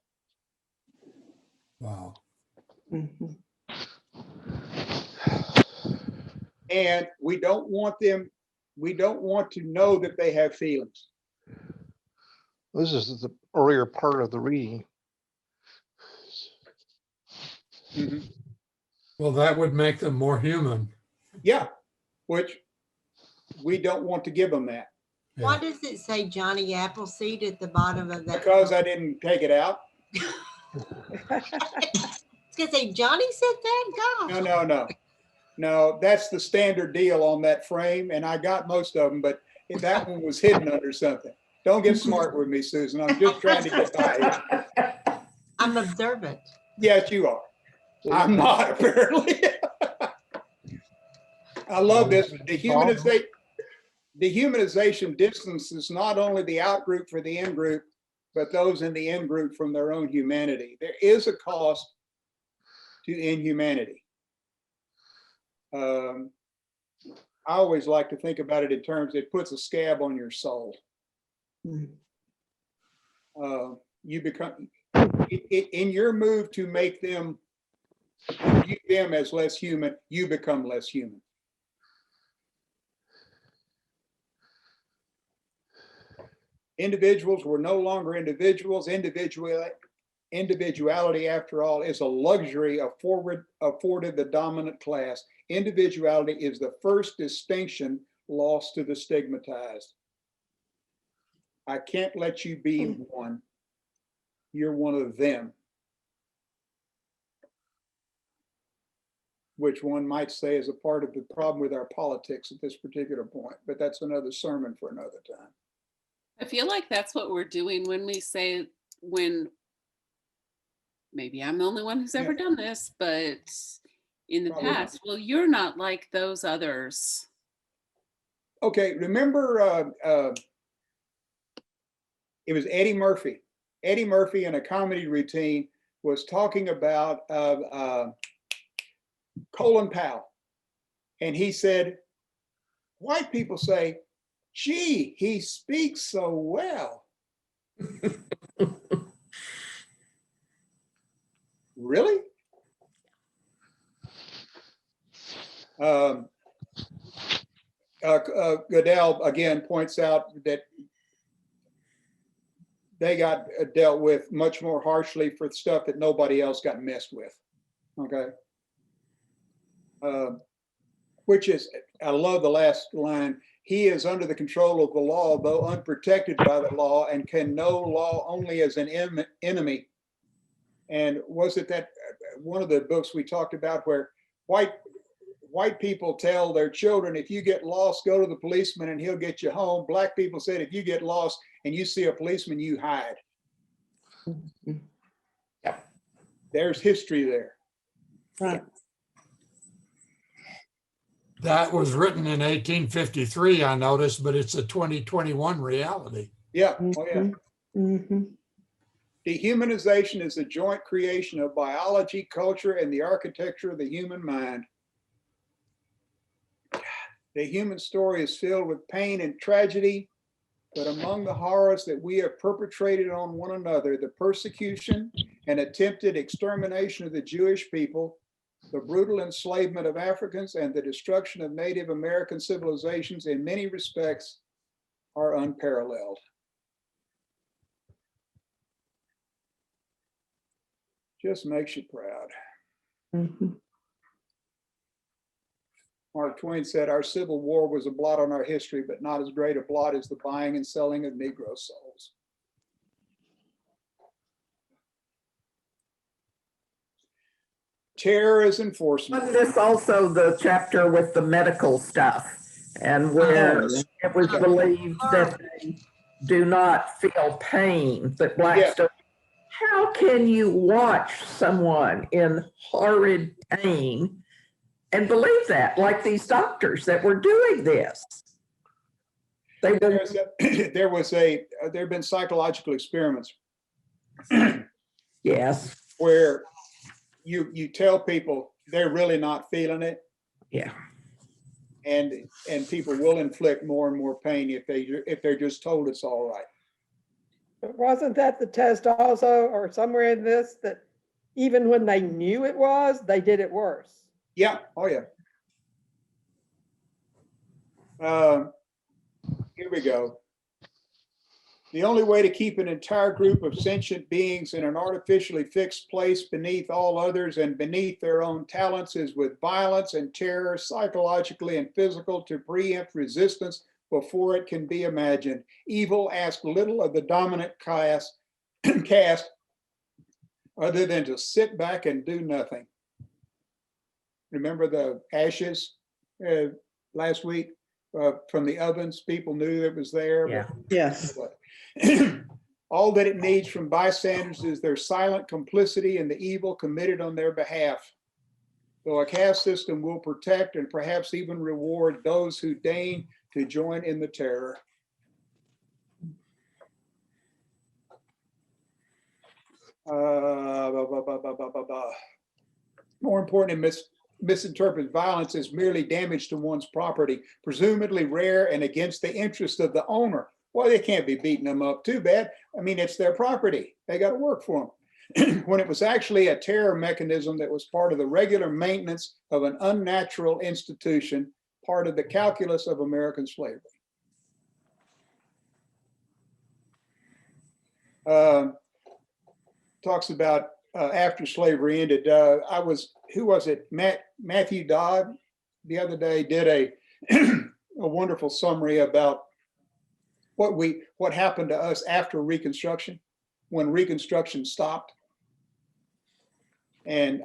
Wow. And we don't want to know that they have feelings. This is the earlier part of the reading. Mm-hmm. Well, that would make them more human. Yeah, which we don't want to give them that. Yeah. Why does it say Johnny Appleseed at the bottom of that? Because I didn't take it out. It's gonna say Johnny said that? God. No, that's the standard deal on that frame, and I got most of them, but that one was hidden under something. Don't get smart with me, Susan. I'm just trying to get by here. I'm observant. Yes, you are. I'm not, apparently. I love this. Dehumanization distances not only the out group for the in group, but those in the in group from their own humanity. There is a cost to inhumanity. I always like to think about it in terms, it puts a scab on your soul. You become, in your move to make them, view them as less human, you become less human. Individuals were no longer individuals. individuality, after all, is a luxury afforded the dominant class. Individuality is the first distinction lost to the stigmatized. I can't let you be one. You're one of them. Which one might say is a part of the problem with our politics at this particular point, but that's another sermon for another time. I feel like that's what we're doing when we say, when maybe I'm the only one who's ever done this, but in the past, well, you're not like those others. Okay, remember it was Eddie Murphy. Eddie Murphy in a comedy routine was talking about Colin Powell. And he said, white people say, gee, he speaks so well. Really? Goodell again points out that they got dealt with much more harshly for stuff that nobody else got messed with. Okay. Which is, I love the last line. He is under the control of the law, though unprotected by the law, and can know law only as an enemy. And was it that one of the books we talked about where white people tell their children, if you get lost, go to the policeman and he'll get you home. Black people said, if you get lost and you see a policeman, you hide. There's history there. Right. That was written in 1853, I noticed, but it's a 2021 reality. Yeah, oh yeah. Mm-hmm. Dehumanization is a joint creation of biology, culture, and the architecture of the human mind. The human story is filled with pain and tragedy, but among the horrors that we have perpetrated on one another, the persecution and attempted extermination of the Jewish people, the brutal enslavement of Africans, and the destruction of Native American civilizations in many respects are unparalleled. Just makes you proud. Mm-hmm. Mark Twain said, our Civil War was a blot on our history, but not as great a blot as the buying and selling of Negro souls. Terror is enforcement. Wasn't this also the chapter with the medical stuff, and where it was believed that they do not feel pain, that blacks don't? How can you watch someone in horrid pain and believe that, like these doctors that were doing this? There have been psychological experiments. Yes. Where you tell people they're really not feeling it. Yeah. And people will inflict more and more pain if they're just told it's all right. But wasn't that the test also, or somewhere in this, that even when they knew it was, they did it worse? Yeah. Oh yeah. Here we go. The only way to keep an entire group of sentient beings in an artificially fixed place beneath all others and beneath their own talents is with violence and terror, psychologically and physical, to preempt resistance before it can be imagined. Evil asks little of the dominant caste other than to sit back and do nothing. Remember the ashes last week from the ovens? People knew it was there. Yeah. Yes. All that it needs from bystanders is their silent complicity in the evil committed on their behalf. Though a caste system will protect and perhaps even reward those who deign to join in the terror. More important, misinterpret violence as merely damage to one's property, presumably rare and against the interest of the owner. Well, they can't be beating them up too bad. I mean, it's their property. They got to work for them. When it was actually a terror mechanism that was part of the regular maintenance of an unnatural institution, part of the calculus of American slavery. talks about after slavery ended. Who was it? Matthew Dodd the other day did a wonderful summary about what happened to us after Reconstruction, when Reconstruction stopped. And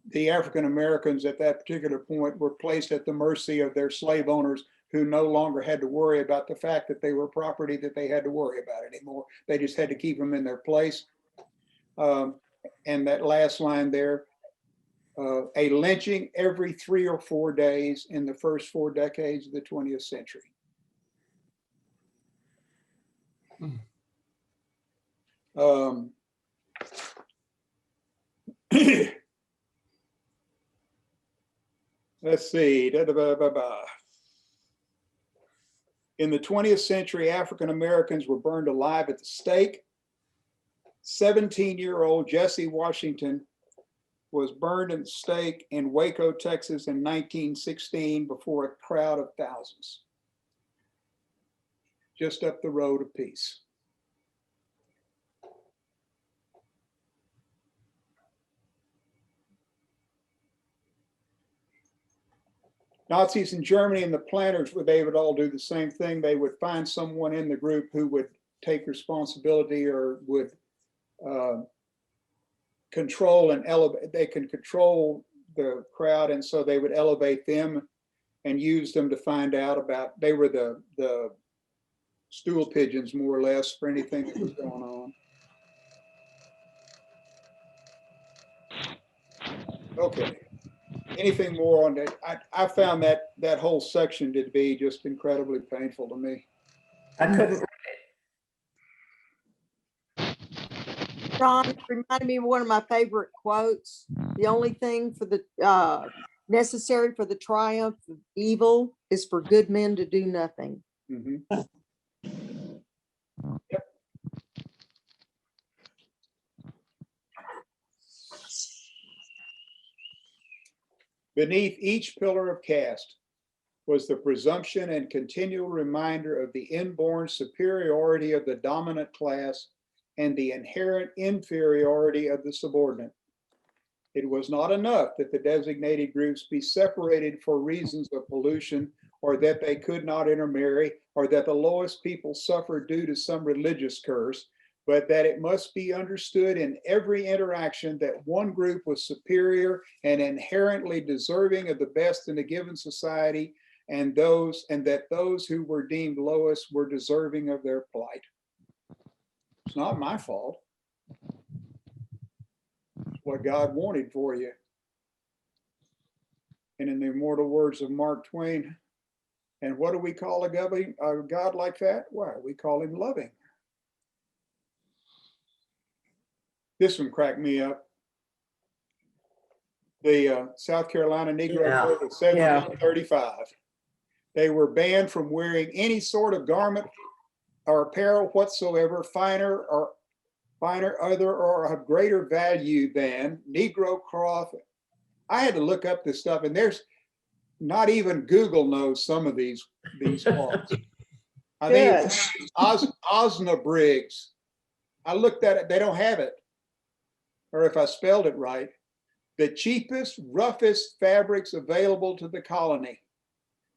the African Americans at that particular point were placed at the mercy of their slave owners, who no longer had to worry about the fact that they were property that they had to worry about anymore. They just had to keep them in their place. And that last line there, a lynching every 3 or 4 days in the first 4 decades of the 20th century. Let's see. In the 20th century, African Americans were burned alive at the stake. 17-year-old Jesse Washington was burned at the stake in Waco, Texas in 1916 before a crowd of thousands, just up the road of peace. Nazis in Germany and the planners, they would all do the same thing. They would find someone in the group who would take responsibility or would control and elevate. They can control the crowd, and so they would elevate them and use them to find out about. They were the stool pigeons, more or less, for anything that was going on. Okay. Anything more on that? I found that whole section to be just incredibly painful to me. I couldn't. John, it reminded me of one of my favorite quotes. The only thing for the necessary for the triumph of evil is for good men to do nothing. Mm-hmm. Yep. Beneath each pillar of caste was the presumption and continual reminder of the inborn superiority of the dominant class and the inherent inferiority of the subordinate. It was not enough that the designated groups be separated for reasons of pollution, or that they could not intermarry, or that the lowest people suffered due to some religious curse, but that it must be understood in every interaction that one group was superior and inherently deserving of the best in a given society, and that those who were deemed lowest were deserving of their plight. It's not my fault. It's what God wanted for you. And in the immortal words of Mark Twain, and what do we call a God like that? Why, we call him loving. This one cracked me up. The South Carolina Negro Code of 1735. They were banned from wearing any sort of garment or apparel whatsoever, finer, other, or of greater value than Negro cloth. I had to look up this stuff, and there's not even Google knows some of these cloths. I think it was Osna Briggs. I looked at it, they don't have it. Or if I spelled it right, the cheapest, roughest fabrics available to the colony.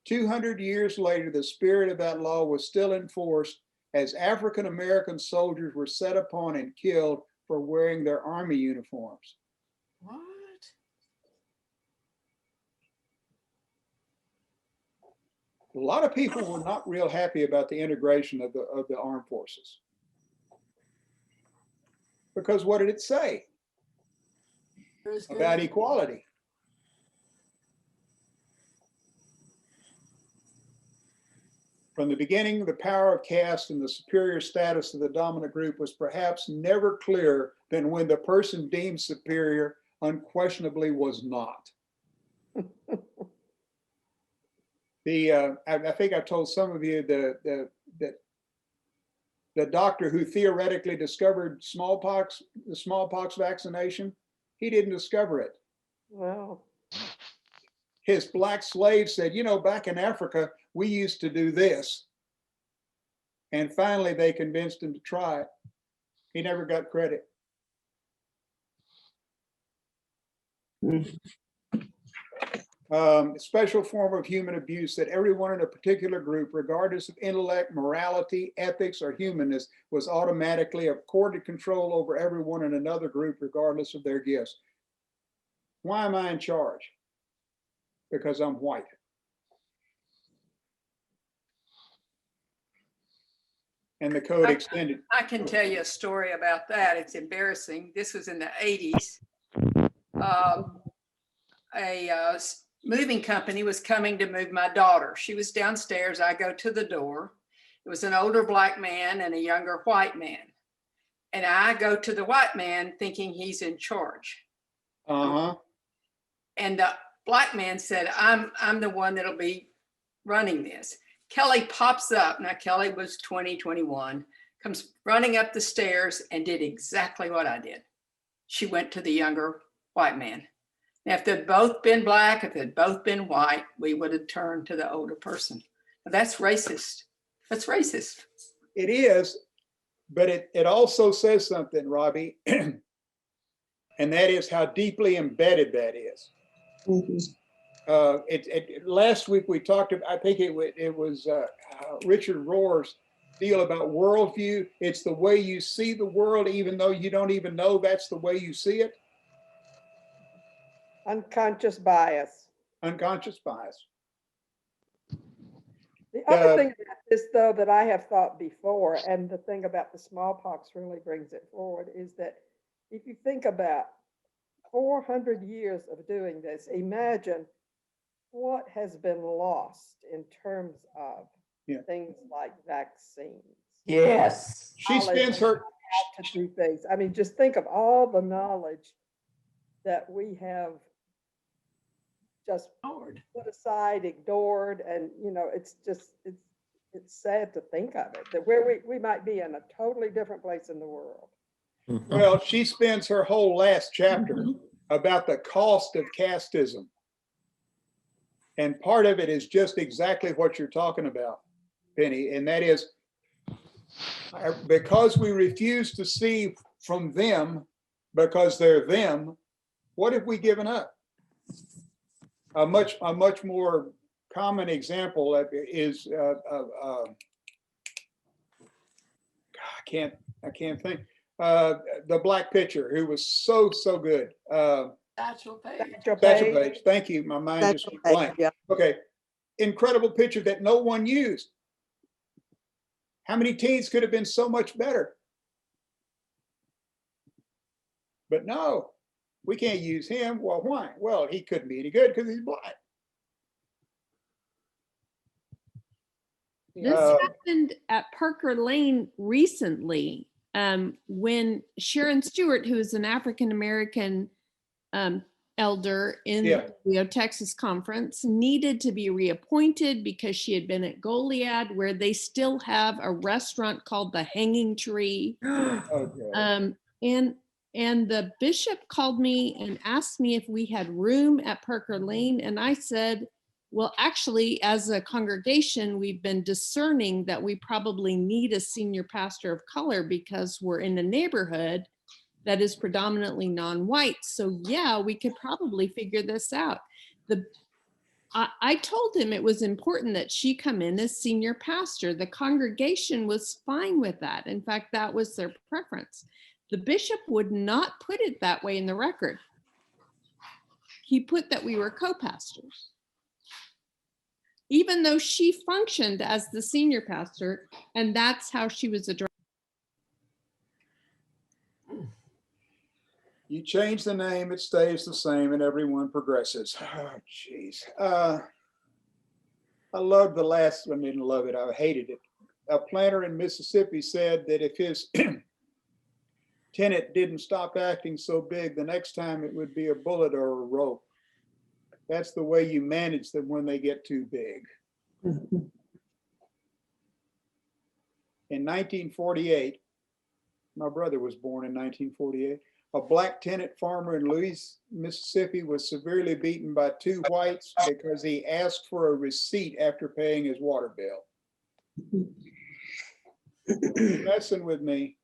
200 years later, the spirit of that law was still enforced as African American soldiers were set upon and killed for wearing their army uniforms. What? A lot of people were not real happy about the integration of the armed forces. Because what did it say? About equality. From the beginning, the power of caste and the superior status of the dominant group was perhaps never clearer than when the person deemed superior unquestionably was not. I think I told some of you the doctor who theoretically discovered the smallpox vaccination, he didn't discover it. Wow. His black slave said, back in Africa, we used to do this. And finally, they convinced him to try it. He never got credit. Special form of human abuse that everyone in a particular group, regardless of intellect, morality, ethics, or humanness, was automatically accorded control over everyone in another group, regardless of their gifts. Why am I in charge? Because I'm white. And the code extended. I can tell you a story about that. It's embarrassing. This was in the 80s. A moving company was coming to move my daughter. She was downstairs. I go to the door. It was an older Black man and a younger white man. And I go to the white man thinking he's in charge. Uh-huh. And the Black man said, I'm the one that'll be running this. Kelly pops up. Now, Kelly was 20, 21, comes running up the stairs and did exactly what I did. She went to the younger white man. Now, if they'd both been Black, if they'd both been white, we would have turned to the older person. Now, that's racist. That's racist. It is, but it also says something, Robbie, and that is how deeply embedded that is. Last week we talked about, I think it was Richard Rohr's deal about worldview. It's the way you see the world, even though you don't even know that's the way you see it. Unconscious bias. Unconscious bias. The other thing about this, though, that I have thought before, and the thing about the smallpox really brings it forward, is that if you think about 400 years of doing this, imagine what has been lost in terms of things like vaccines. Yes. She spends her how to do things. I mean, just think of all the knowledge that we have just put aside, ignored, and it's just it's sad to think of it, that where we might be in a totally different place in the world. Well, she spends her whole last chapter about the cost of casteism. And part of it is just exactly what you're talking about, Penny, and that is because we refuse to see from them because they're them, what have we given up? A much more common example is I can't think. The Black pitcher who was so good. Satchel Paige. Satchel Paige. Thank you. My mind just went blank. Yeah. Okay. Incredible pitcher that no one used. How many teams could have been so much better? But no, we can't use him. Well, why? Well, he couldn't be any good because he's Black. This happened at Parker Lane recently when Sharon Stewart, who is an African-American elder in the Texas Conference, needed to be reappointed because she had been at Goliad, where they still have a restaurant called the Hanging Tree. Okay. And the bishop called me and asked me if we had room at Parker Lane. And I said, well, actually, as a congregation, we've been discerning that we probably need a senior pastor of color because we're in a neighborhood that is predominantly non-white. So yeah, we could probably figure this out. I told him it was important that she come in as senior pastor. The congregation was fine with that. In fact, that was their preference. The bishop would not put it that way in the record. He put that we were co-pastors, even though she functioned as the senior pastor, and that's how she was addressed. You change the name, it stays the same, and everyone progresses. Oh, jeez. I loved the last, I didn't love it, I hated it. A planter in Mississippi said that if his tenant didn't stop acting so big, the next time it would be a bullet or a rope. That's the way you manage them when they get too big. In 1948, my brother was born in 1948, a Black tenant farmer in Louis, Mississippi was severely beaten by two whites because he asked for a receipt after paying his water bill. You're messing with me.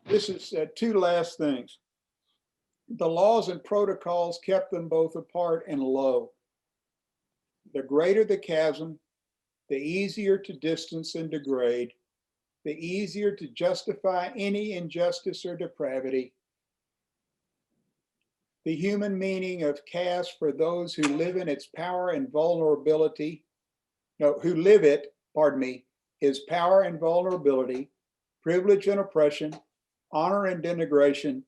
This is two last things. The laws and protocols kept them both apart and low. The greater the chasm, the easier to distance and degrade, the easier to justify any injustice or depravity. The human meaning of caste for those who live in its power and vulnerability, is power and vulnerability, privilege and oppression, honor and denigration,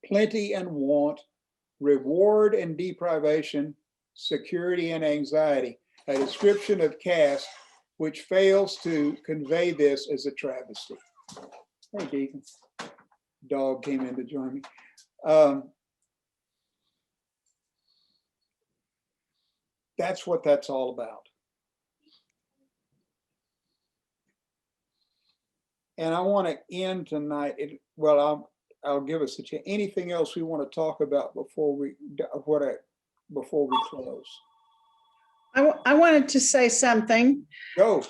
plenty and want, reward and deprivation, security and anxiety. A description of caste which fails to convey this as a travesty. Hey, Deacon. Dog came in to join me. That's what that's all about. And I want to end tonight. I'll give us a chance. Anything else we want to talk about before we close? I wanted to say something. Go.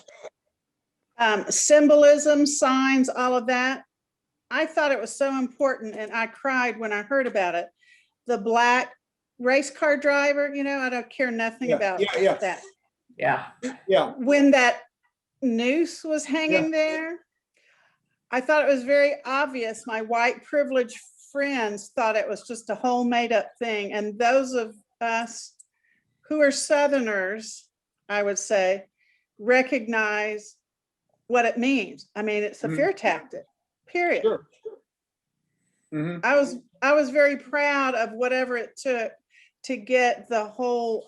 Symbolism, signs, all of that. I thought it was so important, and I cried when I heard about it. The black race car driver, I don't care nothing about that. Yeah. When that noose was hanging there, I thought it was very obvious. My white privileged friends thought it was just a whole made up thing. And those of us who are Southerners, I would say, recognize what it means. I mean, it's a fear tactic, period. Sure. I was very proud of whatever it took to get the whole,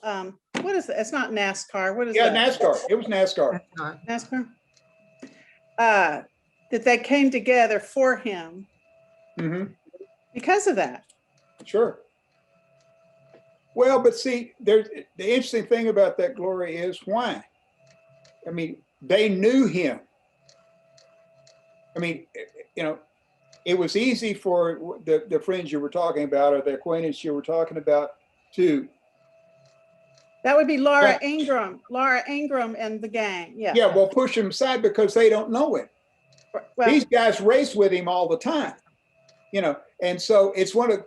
what is it? It's not NASCAR. What is that? NASCAR. It was NASCAR. NASCAR. That they came together for him because of that. Sure. Well, but see, there's the interesting thing about that, Gloria, is why? I mean, they knew him. I mean, it was easy for the friends you were talking about or the acquaintance you were talking about to. That would be Laura Ingram and the gang. Yeah. Yeah, well, push him aside because they don't know him. Well, these guys race with him all the time, and so it's one of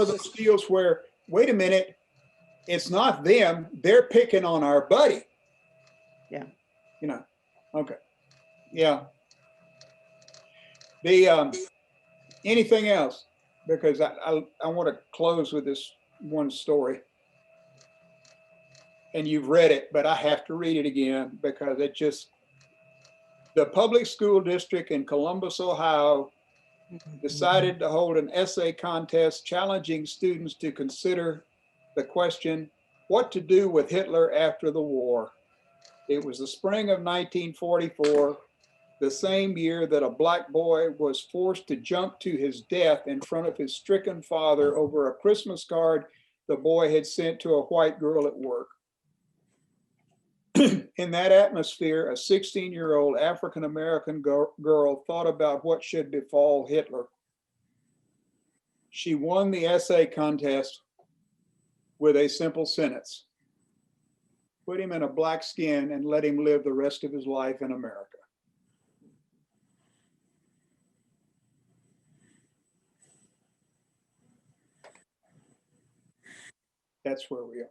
those deals where, wait a minute, it's not them, they're picking on our buddy. Yeah. Okay. Yeah. Anything else? Because I want to close with this one story. And you've read it, but I have to read it again because the public school district in Columbus, Ohio, decided to hold an essay contest challenging students to consider the question, what to do with Hitler after the war. It was the spring of 1944, the same year that a black boy was forced to jump to his death in front of his stricken father over a Christmas card the boy had sent to a white girl at work. In that atmosphere, a 16-year-old African-American girl thought about what should befall Hitler. She won the essay contest with a simple sentence: put him in a black skin and let him live the rest of his life in America. That's where we are.